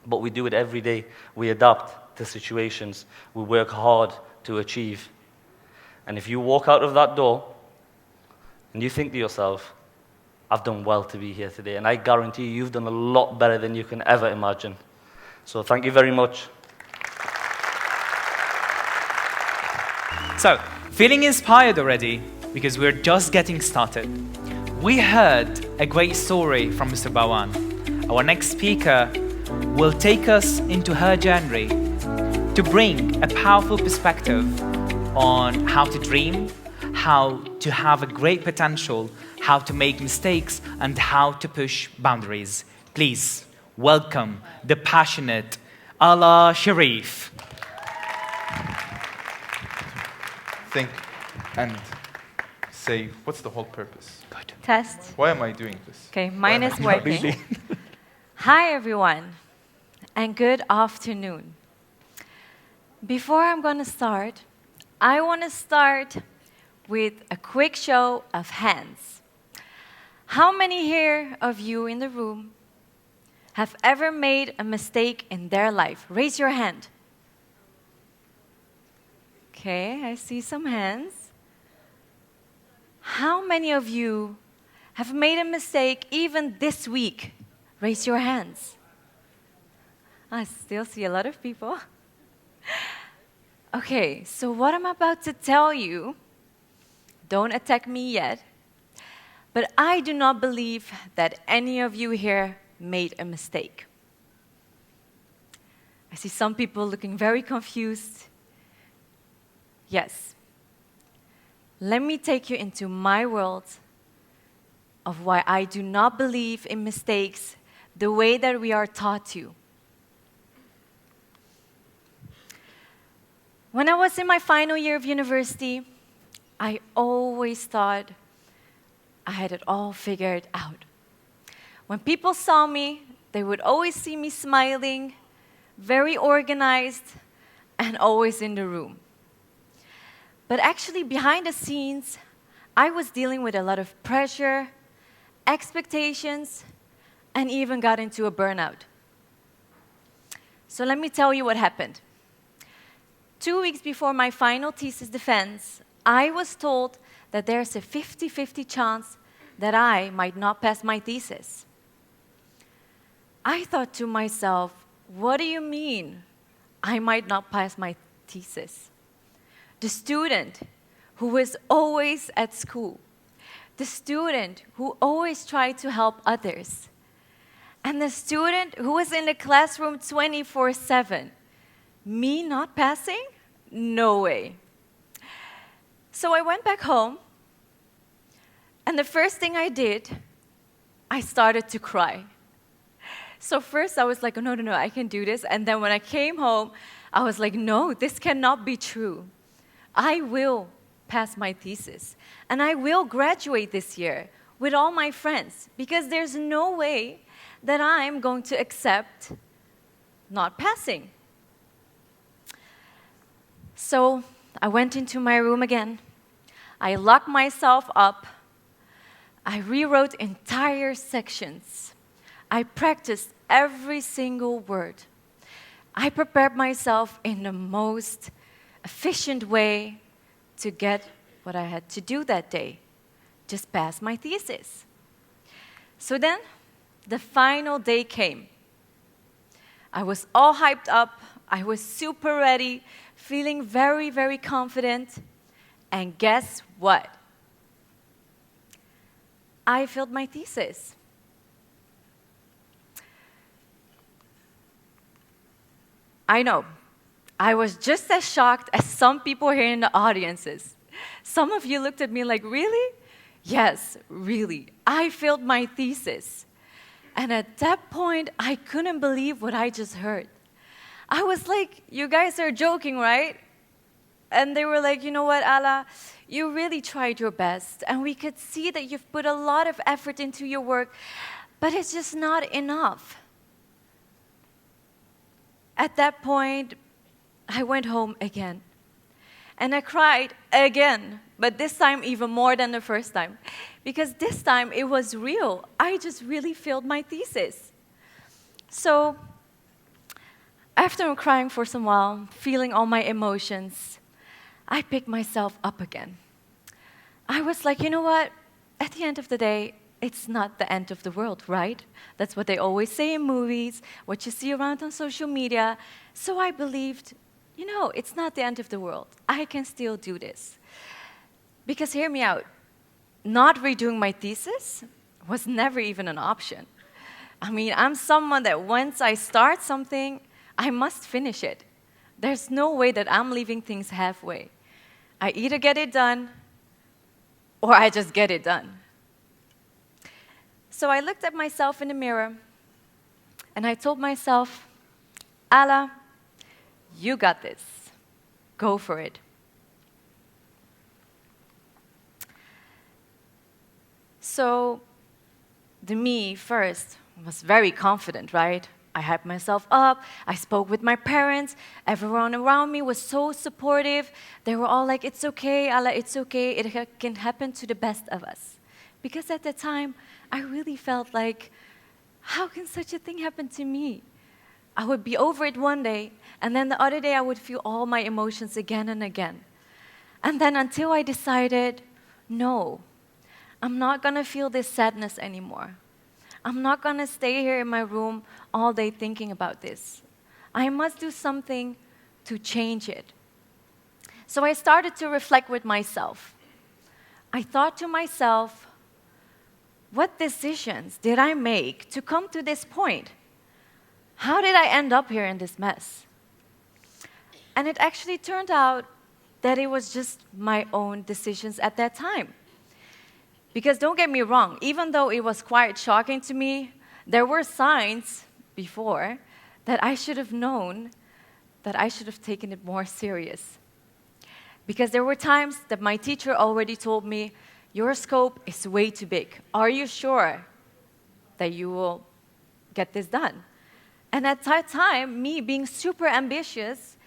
[SPEAKER 5] but we do it every day. We adapt to situations. We work hard to achieve. And if you walk out of that door and you think to yourself, I've done well to be here today, and I guarantee you've done a lot better than you can ever imagine. So thank you very much.
[SPEAKER 1] So, feeling inspired already? Because we're just getting started. We heard a great story from Mr. Bawan. Our next speaker will take us into her journey to bring a powerful perspective on how to dream, how to have a great potential, how to make mistakes, and how to push boundaries. Please welcome the passionate Ala Sharif.
[SPEAKER 6] Think and say, what's the whole purpose?
[SPEAKER 1] Good.
[SPEAKER 7] Test.
[SPEAKER 6] Why am I doing this?
[SPEAKER 7] Okay, mine is
[SPEAKER 6] Not
[SPEAKER 7] working.
[SPEAKER 6] really.
[SPEAKER 7] Hi, everyone, and good afternoon. Before I'm going to start, I want to start with a quick show of hands. How many here of you in the room have ever made a mistake in their life? Raise your hand. Okay, I see some hands. How many of you have made a mistake even this week? Raise your hands. I still see a lot of people. Okay, so what I'm about to tell you, don't attack me yet, but I do not believe that any of you here made a mistake. I see some people looking very confused. Yes. Let me take you into my world of why I do not believe in mistakes the way that we are taught to. When I was in my final year of university, I always thought I had it all figured out. When people saw me, they would always see me smiling, very organized, and always in the room. But actually, behind the scenes, I was dealing with a lot of pressure, expectations, and even got into a burnout. So let me tell you what happened. 2 weeks before my final thesis defense, I was told that there's a 50-50 chance that I might not pass my thesis. I thought to myself, what do you mean I might not pass my thesis? The student who was always at school, the student who always tried to help others, and the student who was in the classroom 24/7. Me not passing? No way. So I went back home, and the first thing I did, I started to cry. So first I was like, no, I can do this. And then when I came home, I was like, no, this cannot be true. I will pass my thesis, and I will graduate this year with all my friends, because there's no way that I'm going to accept not passing. So I went into my room again. I locked myself up. I rewrote entire sections. I practiced every single word. I prepared myself in the most efficient way to get what I had to do that day, just pass my thesis. So then, the final day came. I was all hyped up. I was super ready, feeling very, very confident. And guess what? I failed my thesis. I know. I was just as shocked as some people here in the audiences. Some of you looked at me like, really? Yes, really. I failed my thesis. And at that point, I couldn't believe what I just heard. I was like, you guys are joking, right? And they were like, you know what, Ala, you really tried your best. And we could see that you've put a lot of effort into your work, but it's just not enough. At that point, I went home again. And I cried again, but this time even more than the first time. Because this time it was real. I just really failed my thesis. So after crying for some while, feeling all my emotions, I picked myself up again. I was like, you know what? At the end of the day, it's not the end of the world, right? That's what they always say in movies, what you see around on social media. So I believed, you know, it's not the end of the world. I can still do this. Because hear me out, not redoing my thesis was never even an option. I mean, I'm someone that once I start something, I must finish it. There's no way that I'm leaving things halfway. I either get it done, or I just get it done. So I looked at myself in the mirror, and I told myself, Ala, you got this. Go for it. So the me first was very confident, right? I hyped myself up. I spoke with my parents. Everyone around me was so supportive. They were all like, it's okay, Ala, it's okay. It can happen to the best of us. Because at the time, I really felt like, how can such a thing happen to me? I would be over it one day, and then the other day I would feel all my emotions again and again. And then until I decided, no, I'm not going to feel this sadness anymore. I'm not going to stay here in my room all day thinking about this. I must do something to change it. So I started to reflect with myself. I thought to myself, what decisions did I make to come to this point? How did I end up here in this mess? And it actually turned out that it was just my own decisions at that time. Because don't get me wrong, even though it was quite shocking to me, there were signs before that I should have known that I should have taken it more serious. Because there were times that my teacher already told me, your scope is way too big. Are you sure that you will get this done? And at that time, me being super ambitious,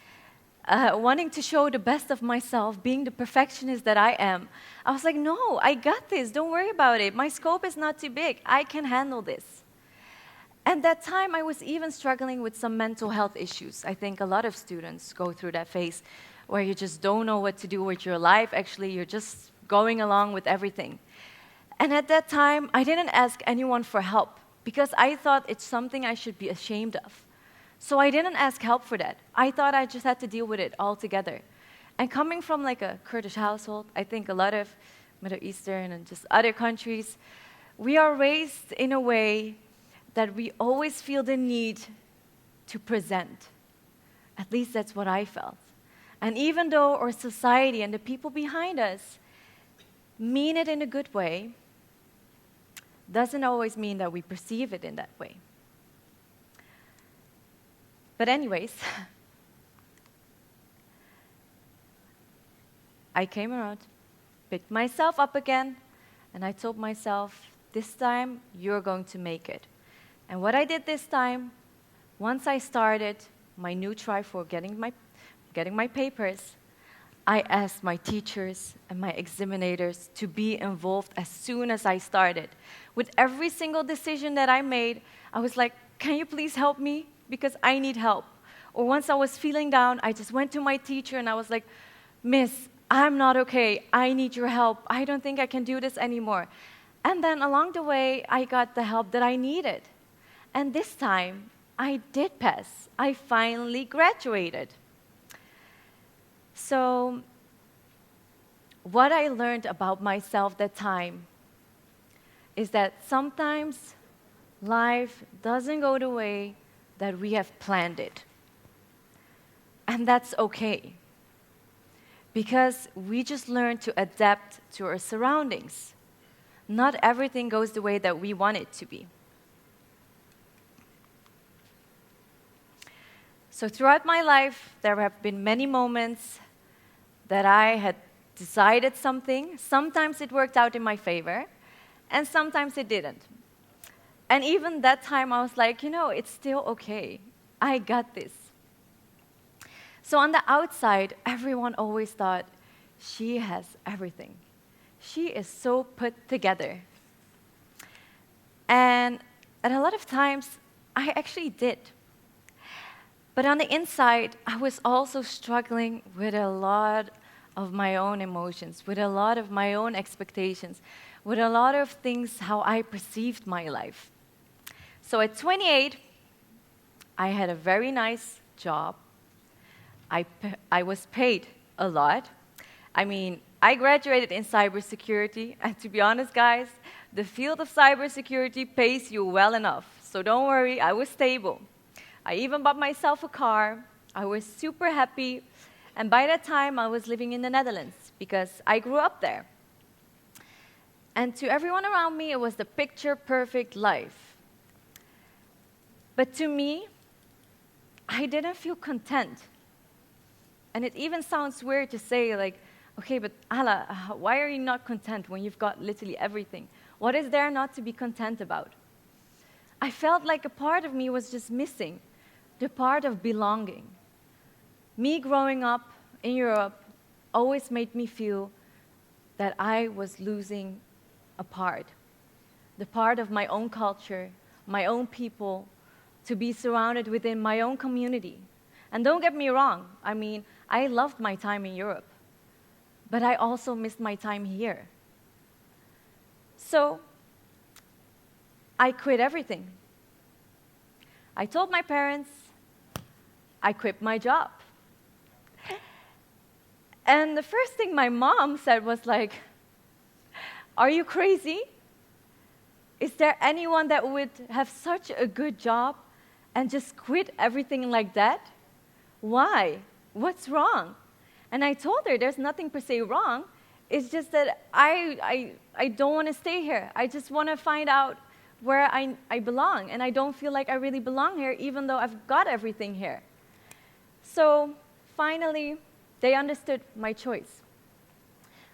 [SPEAKER 7] wanting to show the best of myself, being the perfectionist that I am, I was like, no, I got this. Don't worry about it. My scope is not too big. I can handle this. And that time, I was even struggling with some mental health issues. I think a lot of students go through that phase where you just don't know what to do with your life. Actually, you're just going along with everything. And at that time, I didn't ask anyone for help because I thought it's something I should be ashamed of. So I didn't ask help for that. I thought I just had to deal with it altogether. And coming from like a Kurdish household, I think a lot of Middle Eastern and just other countries, we are raised in a way that we always feel the need to present. At least that's what I felt. And even though our society and the people behind us mean it in a good way, doesn't always mean that we perceive it in that way. But anyways, I came around, picked myself up again, and I told myself, this time, you're going to make it. And what I did this time, once I started my new try for getting my papers, I asked my teachers and my examinators to be involved as soon as I started. With every single decision that I made, I was like, can you please help me? Because I need help. Or once I was feeling down, I just went to my teacher and I was like, Miss, I'm not okay. I need your help. I don't think I can do this anymore. And then along the way, I got the help that I needed. And this time, I did pass. I finally graduated. So what I learned about myself that time is that sometimes life doesn't go the way that we have planned it. And that's okay, because we just learn to adapt to our surroundings. Not everything goes the way that we want it to be. So throughout my life, there have been many moments that I had decided something. Sometimes it worked out in my favor, and sometimes it didn't. And even that time, I was like, it's still okay. I got this. So on the outside, everyone always thought, she has everything. She is so put together. And at a lot of times, I actually did. But on the inside, I was also struggling with a lot of my own emotions, with a lot of my own expectations, with a lot of things how I perceived my life. So at 28, I had a very nice job. I was paid a lot. I mean, I graduated in cybersecurity, and to be honest, guys, the field of cybersecurity pays you well enough. So don't worry, I was stable. I even bought myself a car. I was super happy. And by that time, I was living in the Netherlands because I grew up there. And to everyone around me, it was the picture-perfect life. But to me, I didn't feel content. And it even sounds weird to say, like, okay, but Ala, why are you not content when you've got literally everything? What is there not to be content about? I felt like a part of me was just missing, the part of belonging. Me growing up in Europe always made me feel that I was losing a part, the part of my own culture, my own people, to be surrounded within my own community. And don't get me wrong, I mean, I loved my time in Europe, but I also missed my time here. So I quit everything. I told my parents I quit my job. And the first thing my mom said was like, are you crazy? Is there anyone that would have such a good job and just quit everything like that? Why? What's wrong? And I told her there's nothing per se wrong. It's just that I don't want to stay here. I just want to find out where I belong. And I don't feel like I really belong here, even though I've got everything here. So finally, they understood my choice.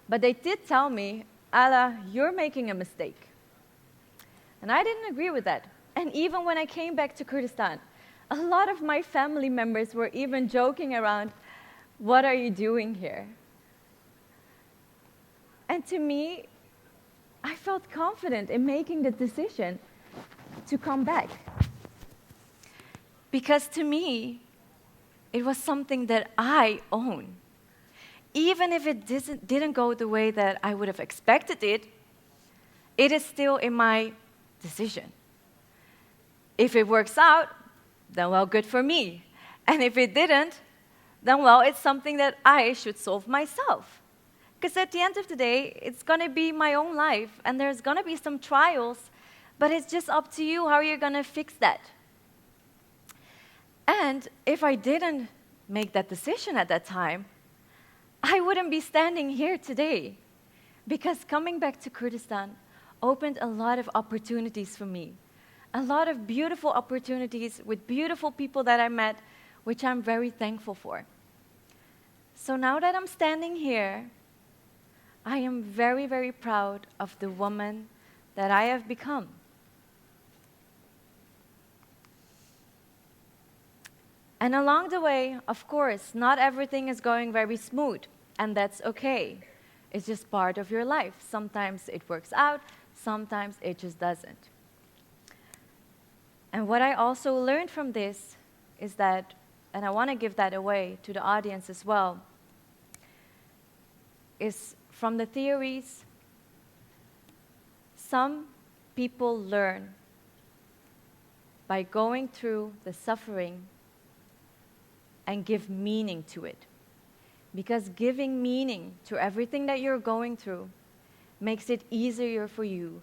[SPEAKER 7] But they did tell me, Ala, you're making a mistake. And I didn't agree with that. And even when I came back to Kurdistan, a lot of my family members were even joking around, what are you doing here? And to me, I felt confident in making the decision to come back. Because to me, it was something that I own. Even if it didn't go the way that I would have expected it, it is still in my decision. If it works out, then well, good for me. And if it didn't, then well, it's something that I should solve myself. Because at the end of the day, it's going to be my own life, and there's going to be some trials, but it's just up to you how you're going to fix that. And if I didn't make that decision at that time, I wouldn't be standing here today. Because coming back to Kurdistan opened a lot of opportunities for me. A lot of beautiful opportunities with beautiful people that I met, which I'm very thankful for. So now that I'm standing here, I am very, very proud of the woman that I have become. And along the way, of course, not everything is going very smooth, and that's okay. It's just part of your life. Sometimes it works out, sometimes it just doesn't. And what I also learned from this is that, and I want to give that away to the audience as well, is from the theories, some people learn by going through the suffering and give meaning to it. because giving meaning to everything that you're going through makes it easier for you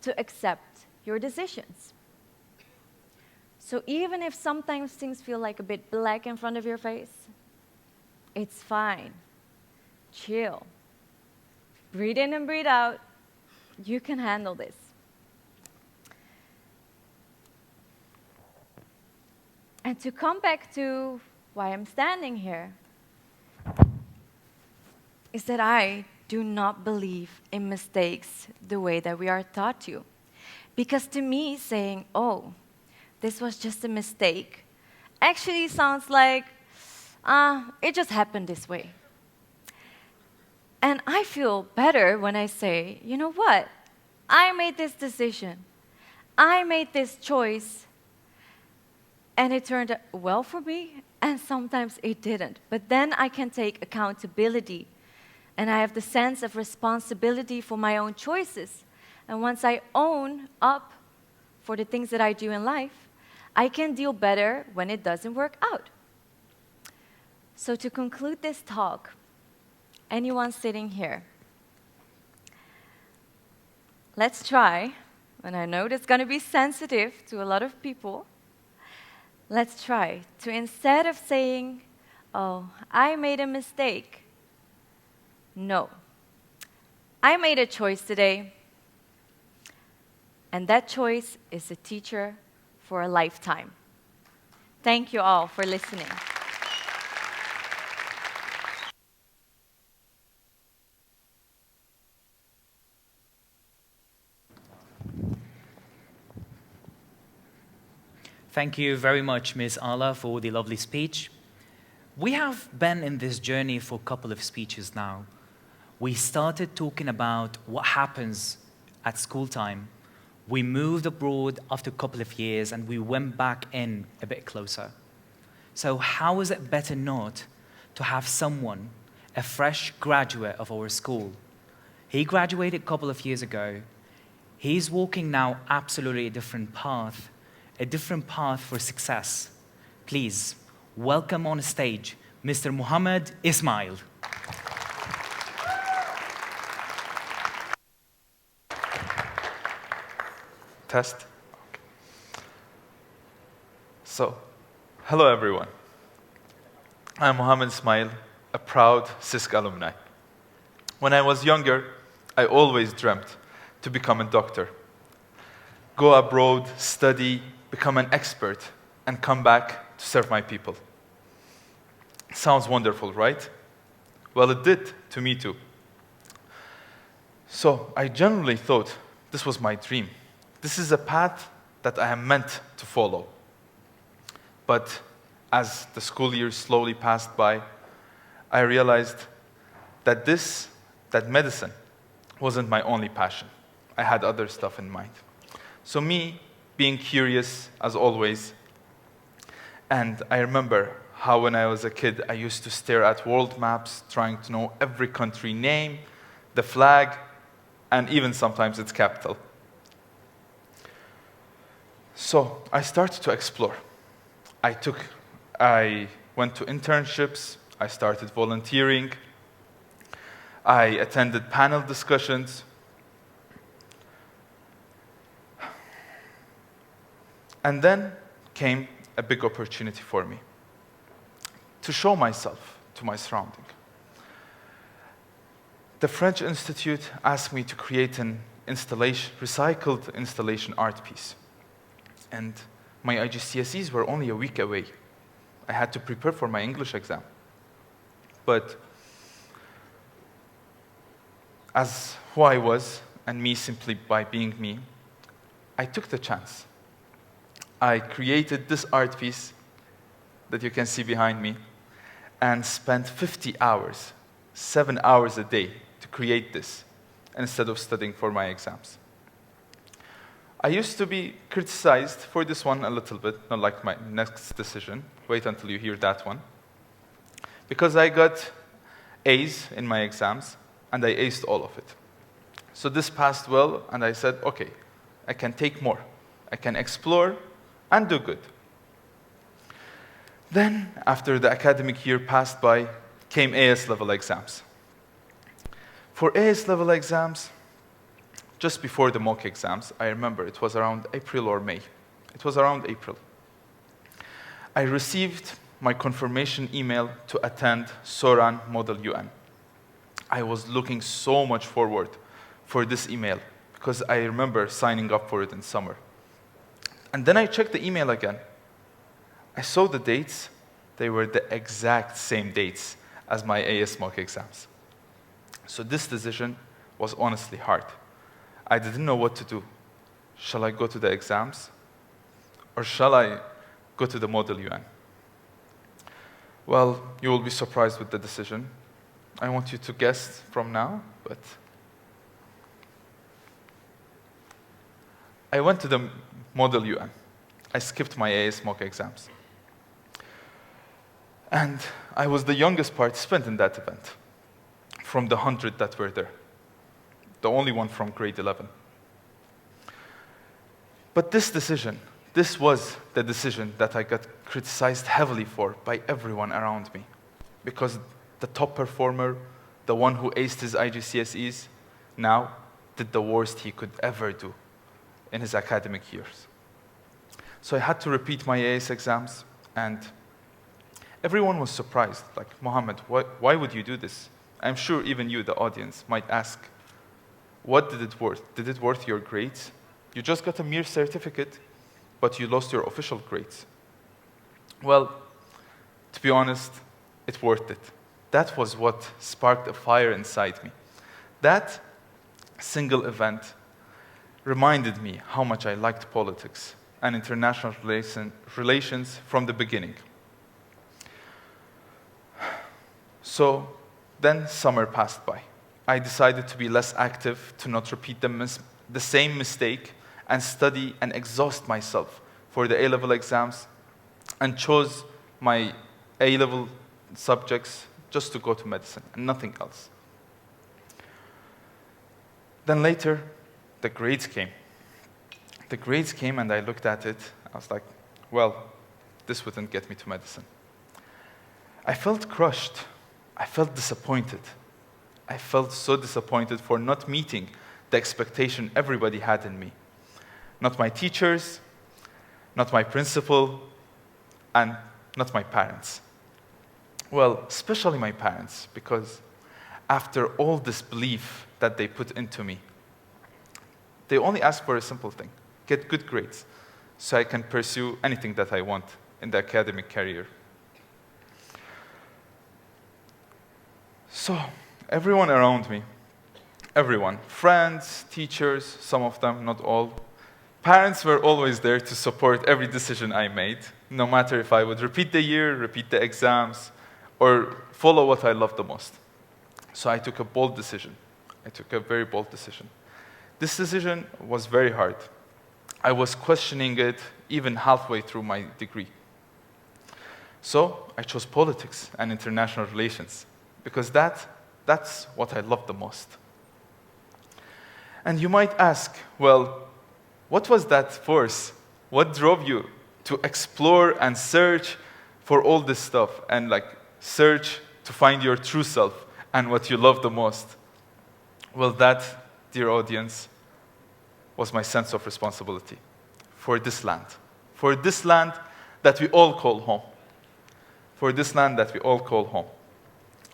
[SPEAKER 7] to accept your decisions. So even if sometimes things feel like a bit black in front of your face, it's fine. Chill. Breathe in and breathe out. You can handle this. And to come back to why I'm standing here, is that I do not believe in mistakes the way that we are taught to. Because to me, saying, oh, this was just a mistake, actually sounds like, it just happened this way. And I feel better when I say, you know what? I made this decision. I made this choice. And it turned out well for me, and sometimes it didn't. But then I can take accountability. And I have the sense of responsibility for my own choices. And once I own up for the things that I do in life, I can deal better when it doesn't work out. So to conclude this talk, anyone sitting here, let's try, and I know it's going to be sensitive to a lot of people, let's try to, instead of saying, oh, I made a mistake, no, I made a choice today, and that choice is a teacher for a lifetime. Thank you all for listening.
[SPEAKER 1] Thank you very much, Ms. Ala, for the lovely speech. We have been in this journey for a couple of speeches now. We started talking about what happens at school time. We moved abroad after a couple of years, and we went back in a bit closer. So how is it better not to have someone, a fresh graduate of our school? He graduated a couple of years ago. He's walking now absolutely a different path for success. Please, welcome on stage, Mr. Muhammad Ismail.
[SPEAKER 6] Test. Okay. So, hello everyone. I'm Muhammad Ismail, a proud CISC alumni. When I was younger, I always dreamt to become a doctor. Go abroad, study, become an expert, and come back to serve my people. Sounds wonderful, right? Well, it did to me too. So I generally thought this was my dream. This is a path that I am meant to follow. But as the school years slowly passed by, I realized that medicine wasn't my only passion. I had other stuff in mind. So me, being curious as always, and I remember how when I was a kid, I used to stare at world maps, trying to know every country name, the flag, and even sometimes its capital. So I started to explore. I went to internships, I started volunteering, I attended panel discussions. And then came a big opportunity for me to show myself to my surrounding. The French Institute asked me to create an recycled installation art piece. And my IGCSEs were only a week away. I had to prepare for my English exam. But as who I was, and me simply by being me, I took the chance. I created this art piece that you can see behind me and spent 50 hours, 7 hours a day to create this instead of studying for my exams. I used to be criticized for this one a little bit, not like my next decision. Wait until you hear that one. Because I got A's in my exams, and I aced all of it. So this passed well, and I said, okay, I can take more. I can explore and do good. Then, after the academic year passed by, came AS level exams. For AS level exams, just before the mock exams, I remember it was around April or May. It was around April. I received my confirmation email to attend Soran Model UN. I was looking so much forward for this email because I remember signing up for it in summer. And then I checked the email again. I saw the dates. They were the exact same dates as my AS mock exams. So this decision was honestly hard. I didn't know what to do. Shall I go to the exams? Or shall I go to the Model UN? Well, you will be surprised with the decision. I want you to guess from now, but I went to the Model UN. I skipped my AS mock exams. And I was the youngest participant in that event from the 100 that were there. The only one from grade 11. But this decision, this was the decision that I got criticized heavily for by everyone around me. Because the top performer, the one who aced his IGCSEs, now did the worst he could ever do in his academic years. So I had to repeat my AS exams, and everyone was surprised. Like, Mohammed, why would you do this? I'm sure even you, the audience, might ask, what did it worth? Did it worth your grades? You just got a mere certificate, but you lost your official grades. Well, to be honest, it's worth it. That was what sparked a fire inside me. That single event reminded me how much I liked politics and international relations from the beginning. So then summer passed by. I decided to be less active, to not repeat the same mistake, and study and exhaust myself for the A-level exams, and chose my A-level subjects just to go to medicine and nothing else. Then later, the grades came. The grades came and I looked at it. I was like, well, this wouldn't get me to medicine. I felt crushed. I felt disappointed. I felt so disappointed for not meeting the expectation everybody had in me. Not my teachers, not my principal, and not my parents. Well, especially my parents, because after all this belief that they put into me, they only asked for a simple thing: get good grades, so I can pursue anything that I want in the academic career. So, everyone around me, everyone, friends, teachers, some of them, not all, parents were always there to support every decision I made, no matter if I would repeat the year, repeat the exams, or follow what I loved the most. So I took a bold decision. I took a very bold decision. This decision was very hard. I was questioning it even halfway through my degree. So I chose politics and international relations, because that's what I love the most. And you might ask, well, what was that force? What drove you to explore and search for all this stuff and search to find your true self and what you love the most? Well, that, dear audience, was my sense of responsibility for this land that we all call home. For this land that we all call home.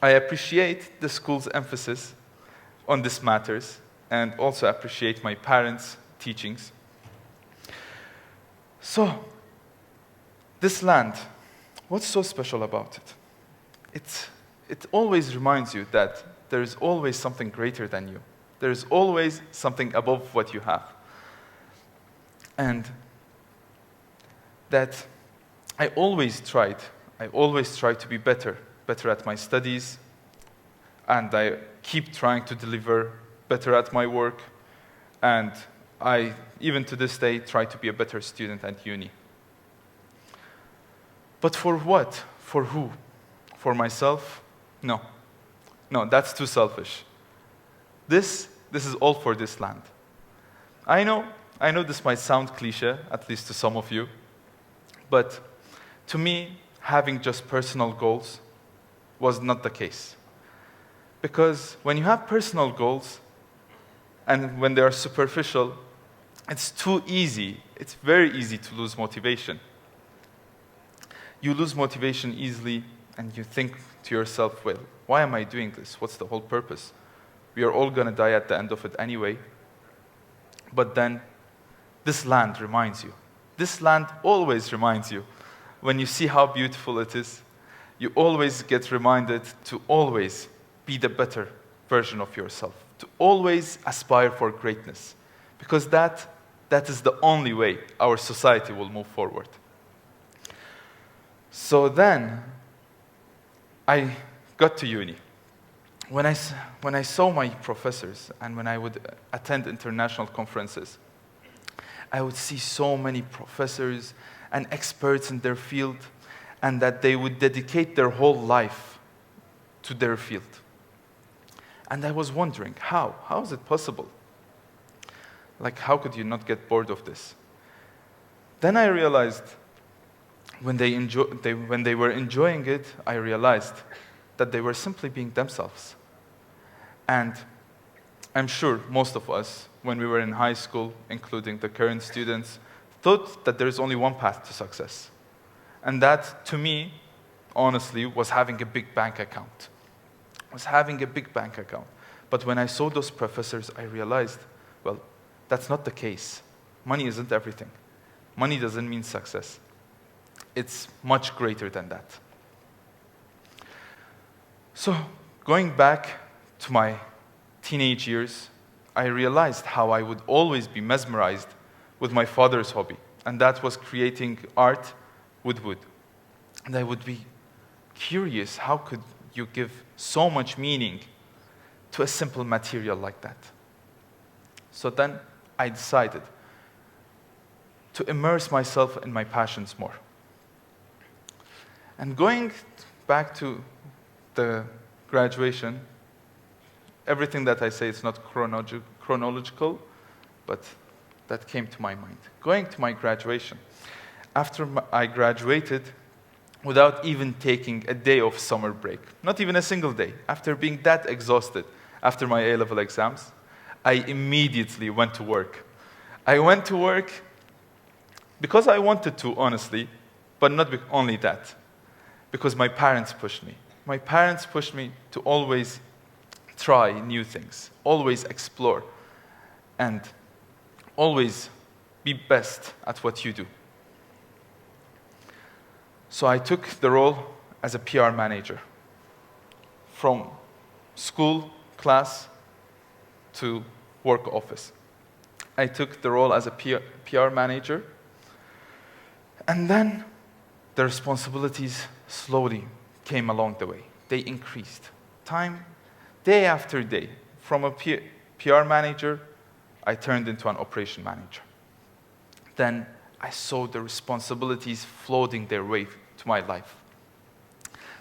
[SPEAKER 6] I appreciate the school's emphasis on these matters and also appreciate my parents' teachings. So, this land, what's so special about it? It always reminds you that there is always something greater than you. There is always something above what you have. And that I always tried to be better at my studies, and I keep trying to deliver better at my work, and I, even to this day, try to be a better student at uni. But for what? For who? For myself? No, that's too selfish. This is all for this land. I know this might sound cliche, at least to some of you, but to me, having just personal goals was not the case. Because when you have personal goals, and when they are superficial, it's too easy. It's very easy to lose motivation. You lose motivation easily, and you think to yourself, well, why am I doing this? What's the whole purpose? We are all going to die at the end of it anyway. But then, this land reminds you. This land always reminds you. When you see how beautiful it is, you always get reminded to always be the better version of yourself, to always aspire for greatness, because that is the only way our society will move forward. So then, I got to uni. When I saw my professors and when I would attend international conferences, I would see so many professors and experts in their field, and that they would dedicate their whole life to their field. And I was wondering, how? How is it possible? Like, how could you not get bored of this? Then I realized, when they were enjoying it, I realized that they were simply being themselves. And I'm sure most of us, when we were in high school, including the current students, thought that there's only one path to success. And that, to me, honestly, was having a big bank account. But when I saw those professors, I realized, well, that's not the case. Money isn't everything. Money doesn't mean success. It's much greater than that. So, going back to my teenage years, I realized how I would always be mesmerized with my father's hobby, and that was creating art with wood. And I would be curious, how could you give so much meaning to a simple material like that? So then I decided to immerse myself in my passions more. And going back to the graduation, everything that I say is not chronological, but that came to my mind. Going to my graduation, after I graduated, without even taking a day of summer break, not even a single day, after being that exhausted after my A-level exams, I immediately went to work. I went to work because I wanted to, honestly, but not only that, because my parents pushed me. My parents pushed me to always try new things, always explore, and always be best at what you do. So I took the role as a PR manager. From school, class, to work office. I took the role as a PR manager, and then the responsibilities slowly came along the way. They increased. Day after day. From a PR manager, I turned into an operation manager. Then I saw the responsibilities floating their way to my life.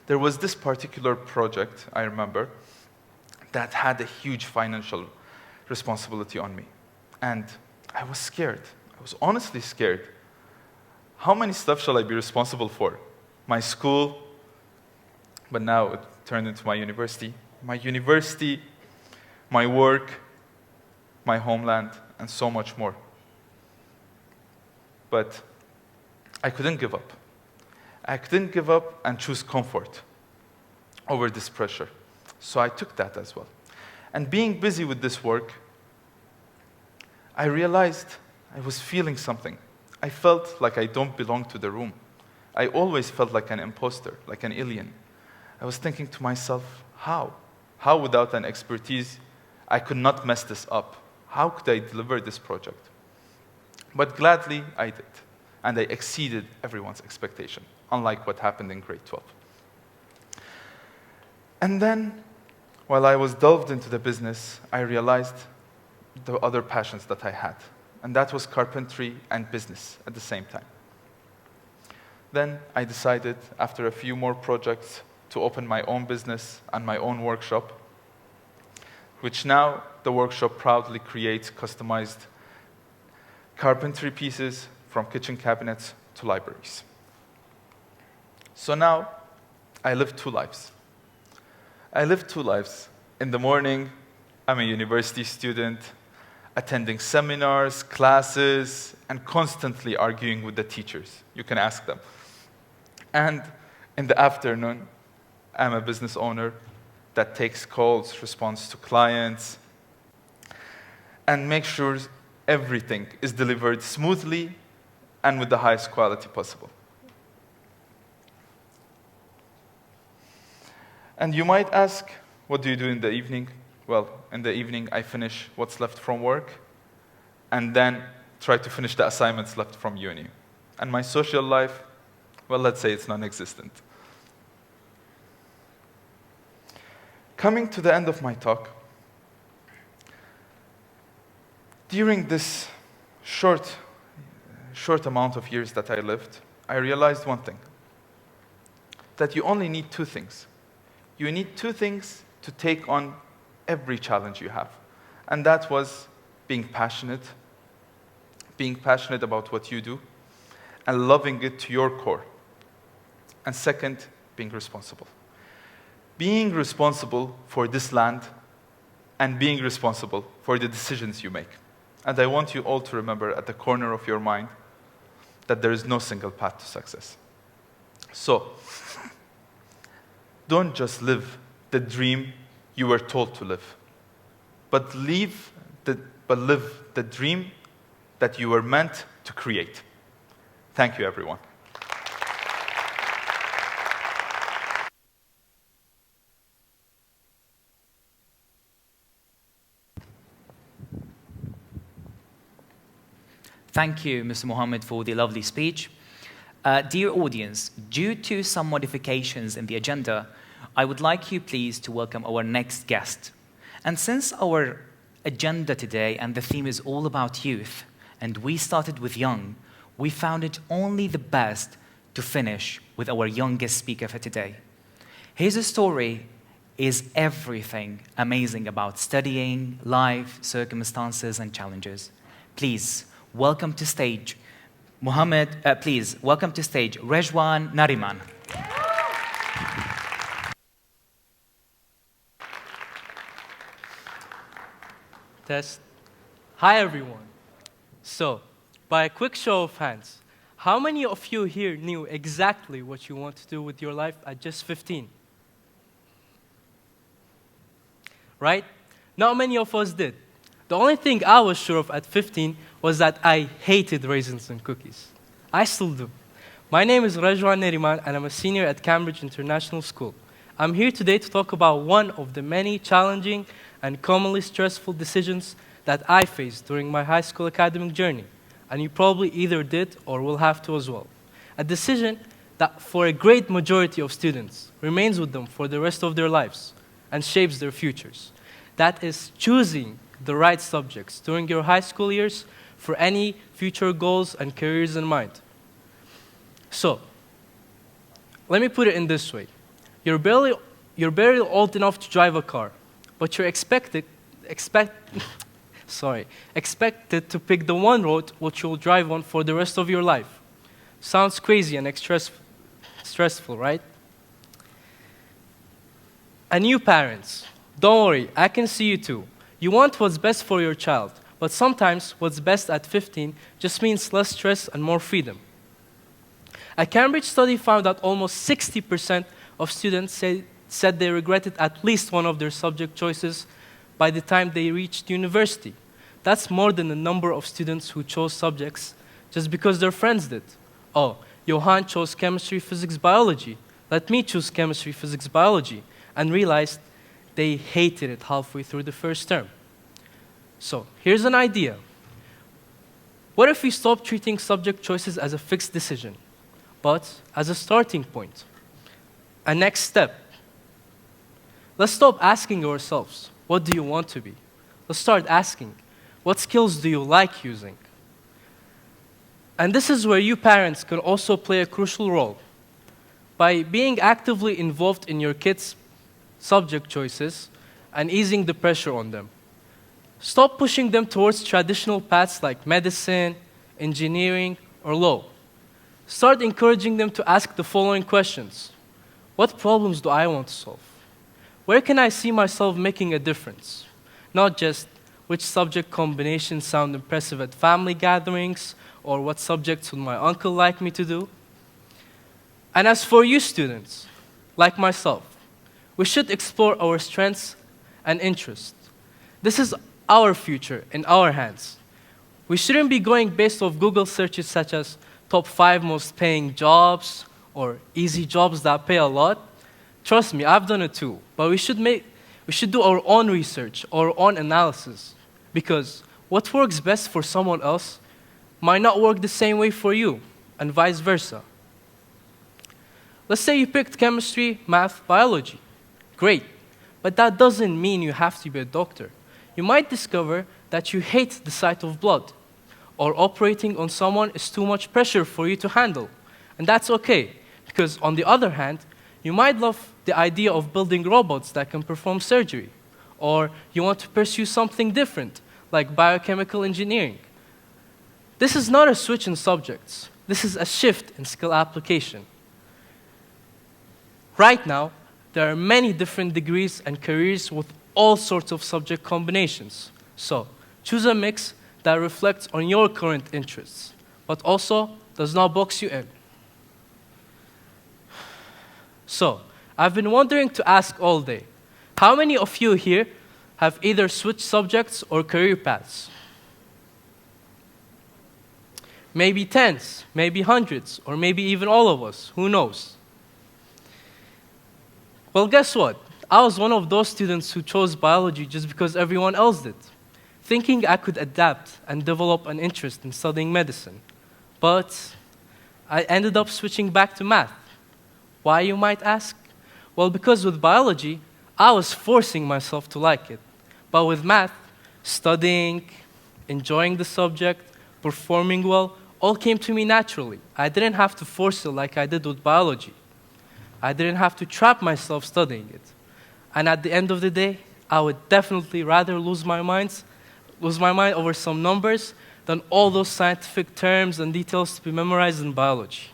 [SPEAKER 6] There was this particular project, I remember, that had a huge financial responsibility on me. And I was scared. I was honestly scared. How many stuff shall I be responsible for? My school, but now it turned into my university. My work, my homeland, and so much more. But I couldn't give up. I couldn't give up and choose comfort over this pressure. So I took that as well. And being busy with this work, I realized I was feeling something. I felt like I don't belong to the room. I always felt like an imposter, like an alien. I was thinking to myself, how? How without an expertise, I could not mess this up? How could I deliver this project? But gladly, I did. And I exceeded everyone's expectation, unlike what happened in grade 12. And then, while I was delved into the business, I realized the other passions that I had. And that was carpentry and business at the same time. Then I decided, after a few more projects, to open my own business and my own workshop, which now the workshop proudly creates customized carpentry pieces from kitchen cabinets to libraries. So now I live two lives. I live two lives. In the morning, I'm a university student, attending seminars, classes, and constantly arguing with the teachers. You can ask them. And in the afternoon, I'm a business owner that takes calls, responds to clients, and makes sure everything is delivered smoothly and with the highest quality possible. And you might ask, what do you do in the evening? Well, in the evening, I finish what's left from work, and then try to finish the assignments left from uni. And my social life, well, let's say it's non-existent. Coming to the end of my talk, during this short amount of years that I lived, I realized one thing, that you only need two things. You need two things to take on every challenge you have. And that was being passionate about what you do, and loving it to your core. And second, being responsible. Being responsible for this land, and being responsible for the decisions you make. And I want you all to remember at the corner of your mind that there is no single path to success. So, don't just live the dream you were told to live, but live the dream that you were meant to create. Thank you, everyone.
[SPEAKER 1] Thank you, Mr. Mohammed, for the lovely speech. Dear audience, due to some modifications in the agenda, I would like you please to welcome our next guest. And since our agenda today and the theme is all about youth, and we started with young, we found it only the best to finish with our youngest speaker for today. His story is everything amazing about studying, life, circumstances, and challenges. Please, welcome to stage, welcome to stage, Rejwan Nariman.
[SPEAKER 8] Test. Hi, everyone. So, by a quick show of hands, how many of you here knew exactly what you want to do with your life at just 15? Right? Not many of us did. The only thing I was sure of at 15 was that I hated raisins and cookies. I still do. My name is Rejwan Neriman, and I'm a senior at Cambridge International School. I'm here today to talk about one of the many challenging and commonly stressful decisions that I faced during my high school academic journey, and you probably either did or will have to as well. A decision that for a great majority of students remains with them for the rest of their lives and shapes their futures. That is choosing the right subjects during your high school years for any future goals and careers in mind. So, let me put it in this way. You're barely old enough to drive a car, but you're expected to pick the one road which you'll drive on for the rest of your life. Sounds crazy and stressful, right? And you parents, don't worry, I can see you too. You want what's best for your child, but sometimes what's best at 15 just means less stress and more freedom. A Cambridge study found that almost 60% of students said they regretted at least one of their subject choices by the time they reached university. That's more than the number of students who chose subjects just because their friends did. Oh, Johan chose chemistry, physics, biology. Let me choose chemistry, physics, biology, and realized they hated it halfway through the first term. So, here's an idea. What if we stop treating subject choices as a fixed decision, but as a starting point, a next step? Let's stop asking ourselves, what do you want to be? Let's start asking, what skills do you like using? And this is where you parents can also play a crucial role. By being actively involved in your kids' subject choices and easing the pressure on them. Stop pushing them towards traditional paths like medicine, engineering, or law. Start encouraging them to ask the following questions. What problems do I want to solve? Where can I see myself making a difference? Not just which subject combinations sound impressive at family gatherings, or what subjects would my uncle like me to do. And as for you students, like myself, we should explore our strengths and interests. This is our future in our hands. We shouldn't be going based off Google searches such as top 5 most paying jobs or easy jobs that pay a lot. Trust me, I've done it too. But we should do our own research, our own analysis. Because what works best for someone else might not work the same way for you, and vice versa. Let's say you picked chemistry, math, biology. Great. But that doesn't mean you have to be a doctor. You might discover that you hate the sight of blood, or operating on someone is too much pressure for you to handle. And that's okay, because on the other hand, you might love the idea of building robots that can perform surgery, or you want to pursue something different, like biochemical engineering. This is not a switch in subjects. This is a shift in skill application. Right now, there are many different degrees and careers with all sorts of subject combinations. So, choose a mix that reflects on your current interests, but also does not box you in. So, I've been wondering to ask all day, how many of you here have either switched subjects or career paths? Maybe tens, maybe hundreds, or maybe even all of us, who knows? Well, guess what? I was one of those students who chose biology just because everyone else did, thinking I could adapt and develop an interest in studying medicine. But I ended up switching back to math. Why, you might ask? Well, because with biology, I was forcing myself to like it. But with math, studying, enjoying the subject, performing well, all came to me naturally. I didn't have to force it like I did with biology. I didn't have to trap myself studying it. And at the end of the day, I would definitely rather lose my mind over some numbers than all those scientific terms and details to be memorized in biology.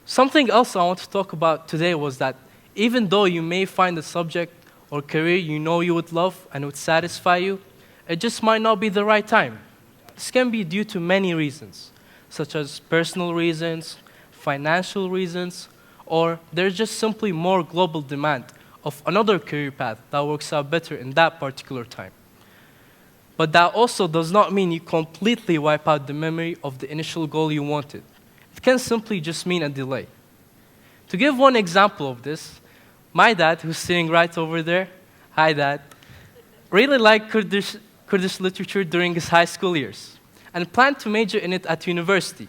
[SPEAKER 8] Something else I want to talk about today was that even though you may find a subject or career you know you would love and would satisfy you, it just might not be the right time. This can be due to many reasons, such as personal reasons, financial reasons, or there's just simply more global demand of another career path that works out better in that particular time. But that also does not mean you completely wipe out the memory of the initial goal you wanted. It can simply just mean a delay. To give one example of this, my dad, who's sitting right over there, hi Dad, really liked Kurdish literature during his high school years and planned to major in it at university.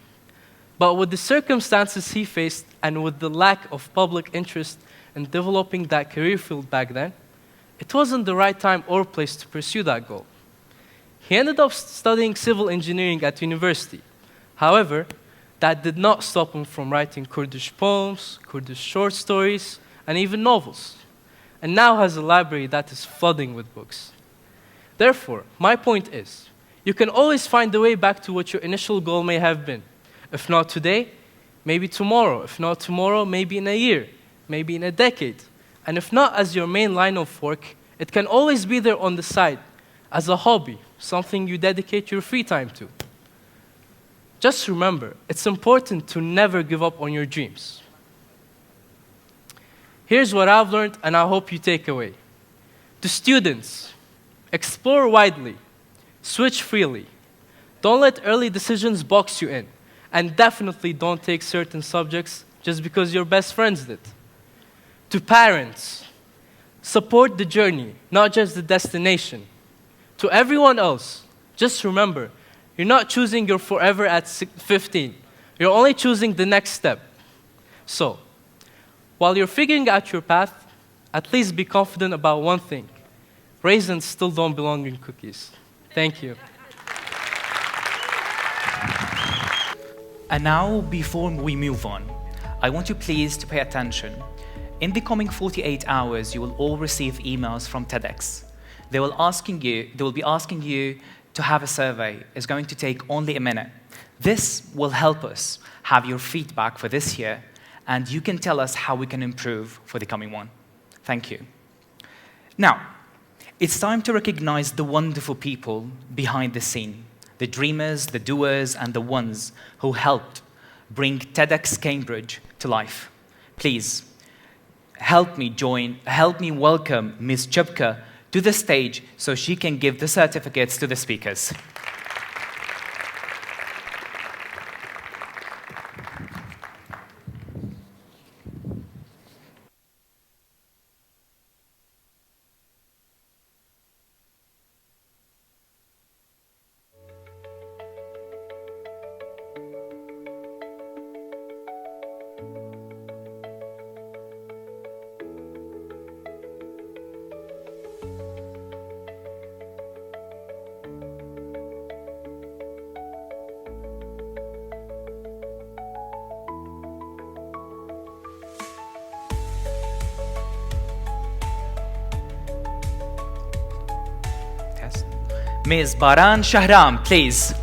[SPEAKER 8] But with the circumstances he faced and with the lack of public interest in developing that career field back then, it wasn't the right time or place to pursue that goal. He ended up studying civil engineering at university. However, that did not stop him from writing Kurdish poems, Kurdish short stories, and even novels, and now has a library that is flooding with books. Therefore, my point is, you can always find a way back to what your initial goal may have been. If not today, maybe tomorrow. If not tomorrow, maybe in a year, maybe in a decade. And if not as your main line of work, it can always be there on the side, as a hobby, something you dedicate your free time to. Just remember, it's important to never give up on your dreams. Here's what I've learned, and I hope you take away. To students, explore widely, switch freely. Don't let early decisions box you in, and definitely don't take certain subjects just because your best friends did. To parents, support the journey, not just the destination. To everyone else, just remember, you're not choosing your forever at 15. You're only choosing the next step. So, while you're figuring out your path, at least be confident about one thing. Raisins still don't belong in cookies. Thank you.
[SPEAKER 1] And now, before we move on, I want you please to pay attention. In the coming 48 hours, you will all receive emails from TEDx. They will be asking you to have a survey. It's going to take only a minute. This will help us have your feedback for this year and you can tell us how we can improve for the coming one. Thank you. Now, it's time to recognize the wonderful people behind the scene, the dreamers, the doers, and the ones who helped bring TEDxCambridge to life. Please, help me welcome Ms. Chubka to the stage so she can give the certificates to the speakers. Ms. Baran Shahram, please.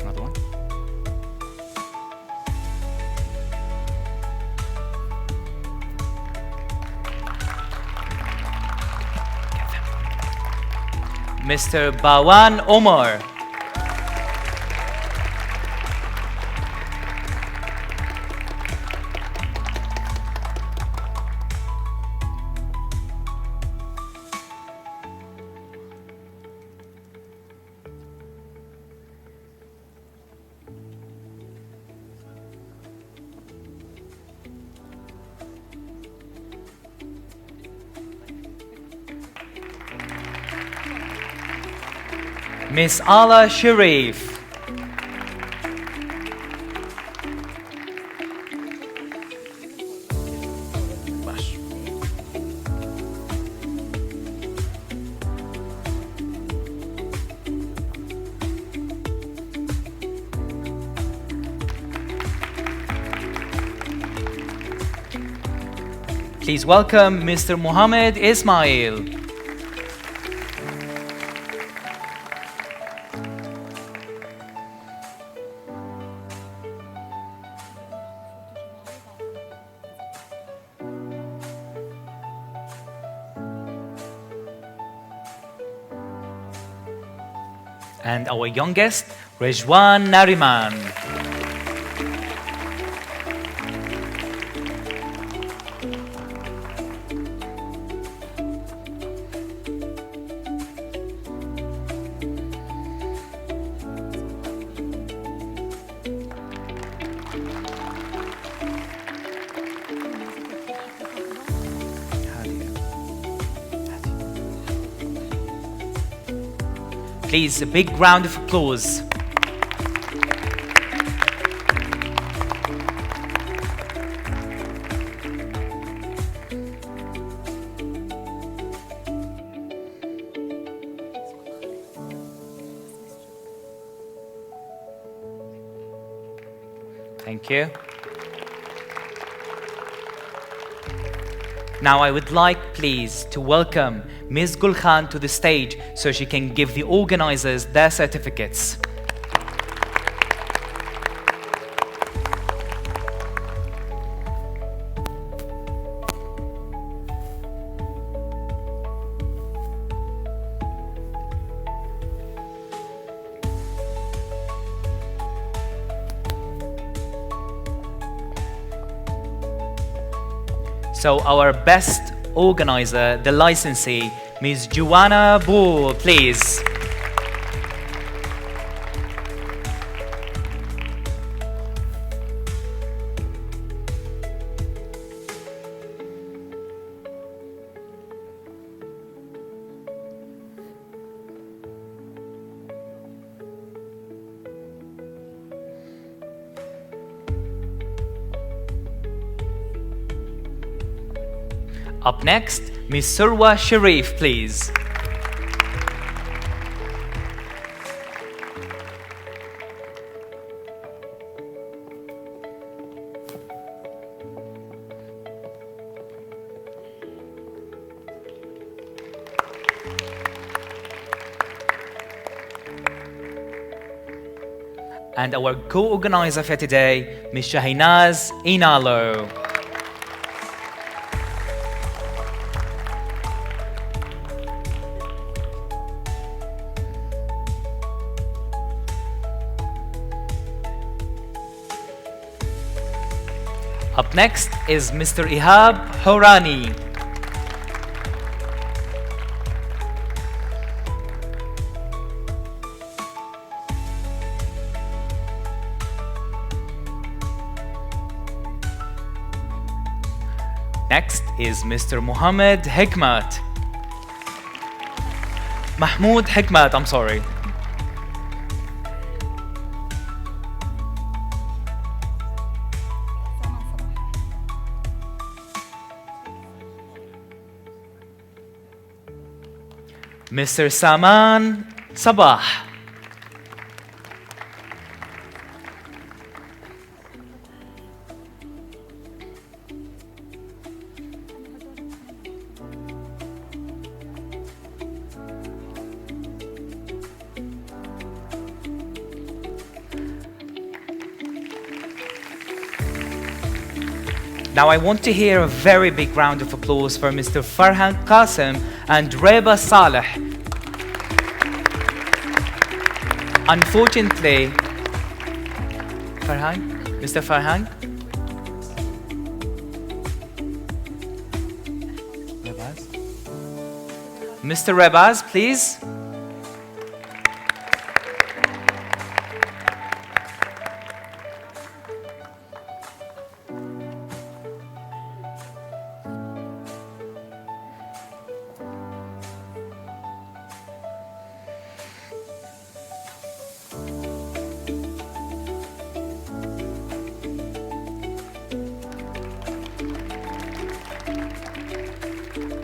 [SPEAKER 1] Another one. Mr. Bawan Omar. Miss Ala Sharif. Please welcome Mr. Mohammed Ismail. And our youngest, Rejwan Nariman. Please, a big round of applause. Thank you. Now I would like, please, to welcome Ms. Gulkhan to the stage so she can give the organizers their certificates. So our best organizer, the licensee, Ms. Joanna Bull, please. Up next, Ms. Surwa Sharif, please. and our co-organizer for today, Ms. Shahinaz Inalo. Up next is Mr. Ihab Horani. Next is Mr. Muhammad Hikmat. Mahmoud Hikmat, I'm sorry. Mr. Saman Sabah. Now I want to hear a very big round of applause for Mr. Farhan Qasim and Reba Saleh. Unfortunately, Farhan, Mr. Farhan? Rebaz? Mr. Rebaz, please.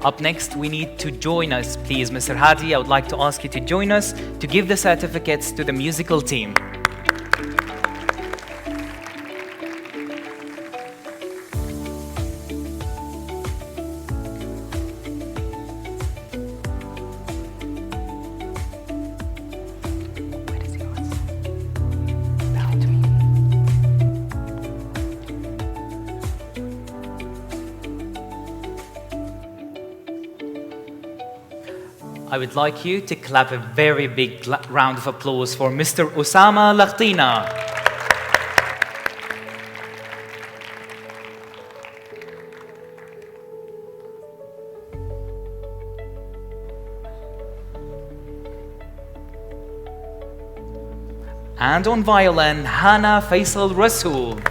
[SPEAKER 1] Up next, we need to join us, please, Mr. Hadi. I would like to ask you to join us to give the certificates to the musical team. I would like you to clap a very big round of applause for Mr. Osama Lakhtina. And on violin, Hana Faisal Rasool.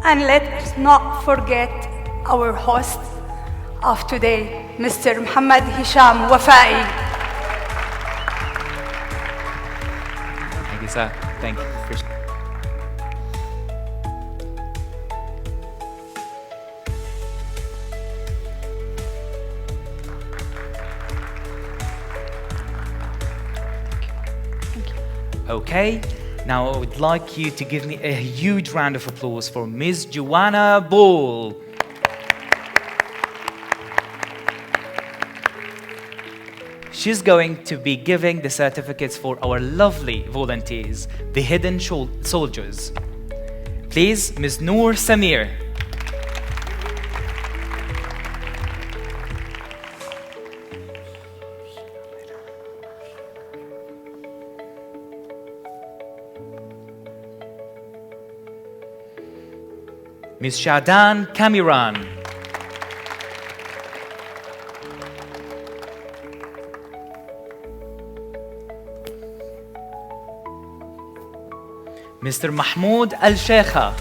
[SPEAKER 9] And let's not forget our host of today, Mr. Muhammad Hisham Wafai.
[SPEAKER 1] Thank you, sir. Thank you. Okay. Now I would like you to give me a huge round of applause for Ms. Joanna Ball. She's going to be giving the certificates for our lovely volunteers, the hidden soldiers. Please, Ms. Noor Samir. Ms. Shadan Kamiran. Mr. Mahmoud Al-Sheikha.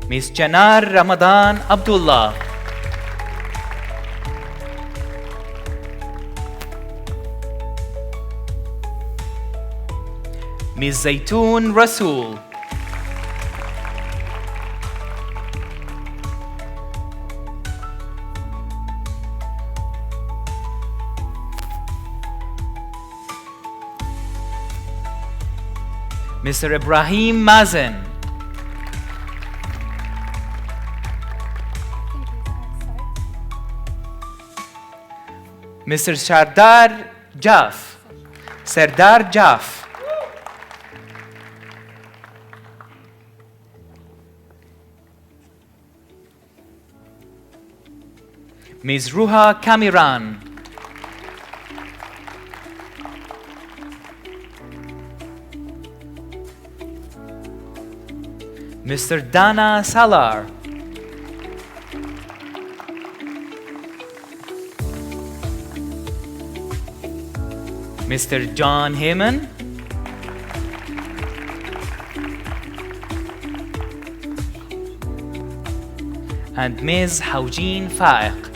[SPEAKER 1] Ms. Janar Ramadan Abdullah. Ms. Zaytoun Rasool. Ms. Mr. Ibrahim Mazen. Mr. Sardar Jaf. Sardar Jaf. Ms. Ruha Kamiran. Mr. Dana Salar. Mr. John Heyman. And Ms. Haujin Faiq.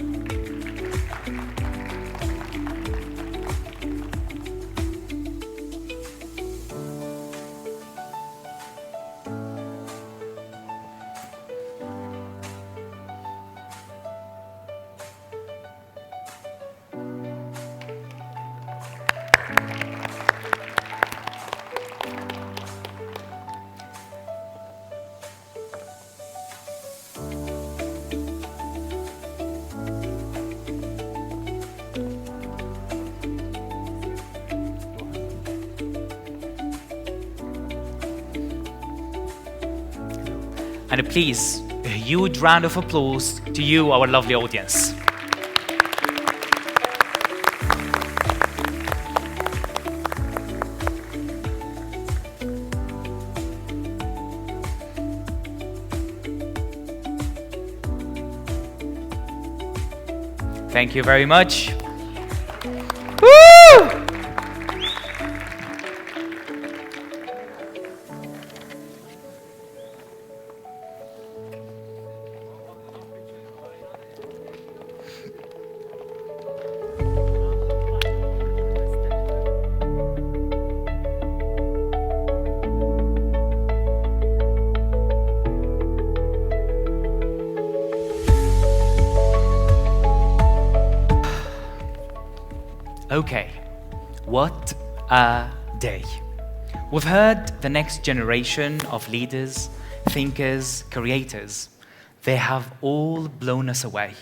[SPEAKER 1] And please, a huge round of applause to you, our lovely audience. Thank you very much. Woo! Okay, what a day. We've heard the next generation of leaders, thinkers, creators. They have all blown us away.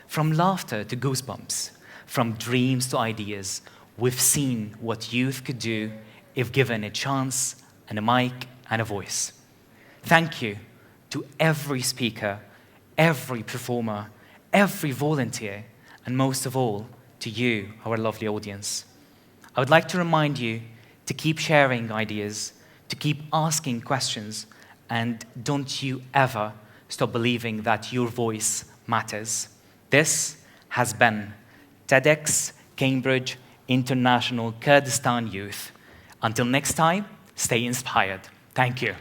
[SPEAKER 1] From laughter to goosebumps, from dreams to ideas, we've seen what youth could do if given a chance and a mic and a voice. Thank you to every speaker, every performer, every volunteer, and most of all, to you, our lovely audience. I would like to remind you to keep sharing ideas, to keep asking questions, and don't you ever stop believing that your voice matters. This has been TEDxCambridge International Kurdistan Youth. Until next time, stay inspired. Thank you.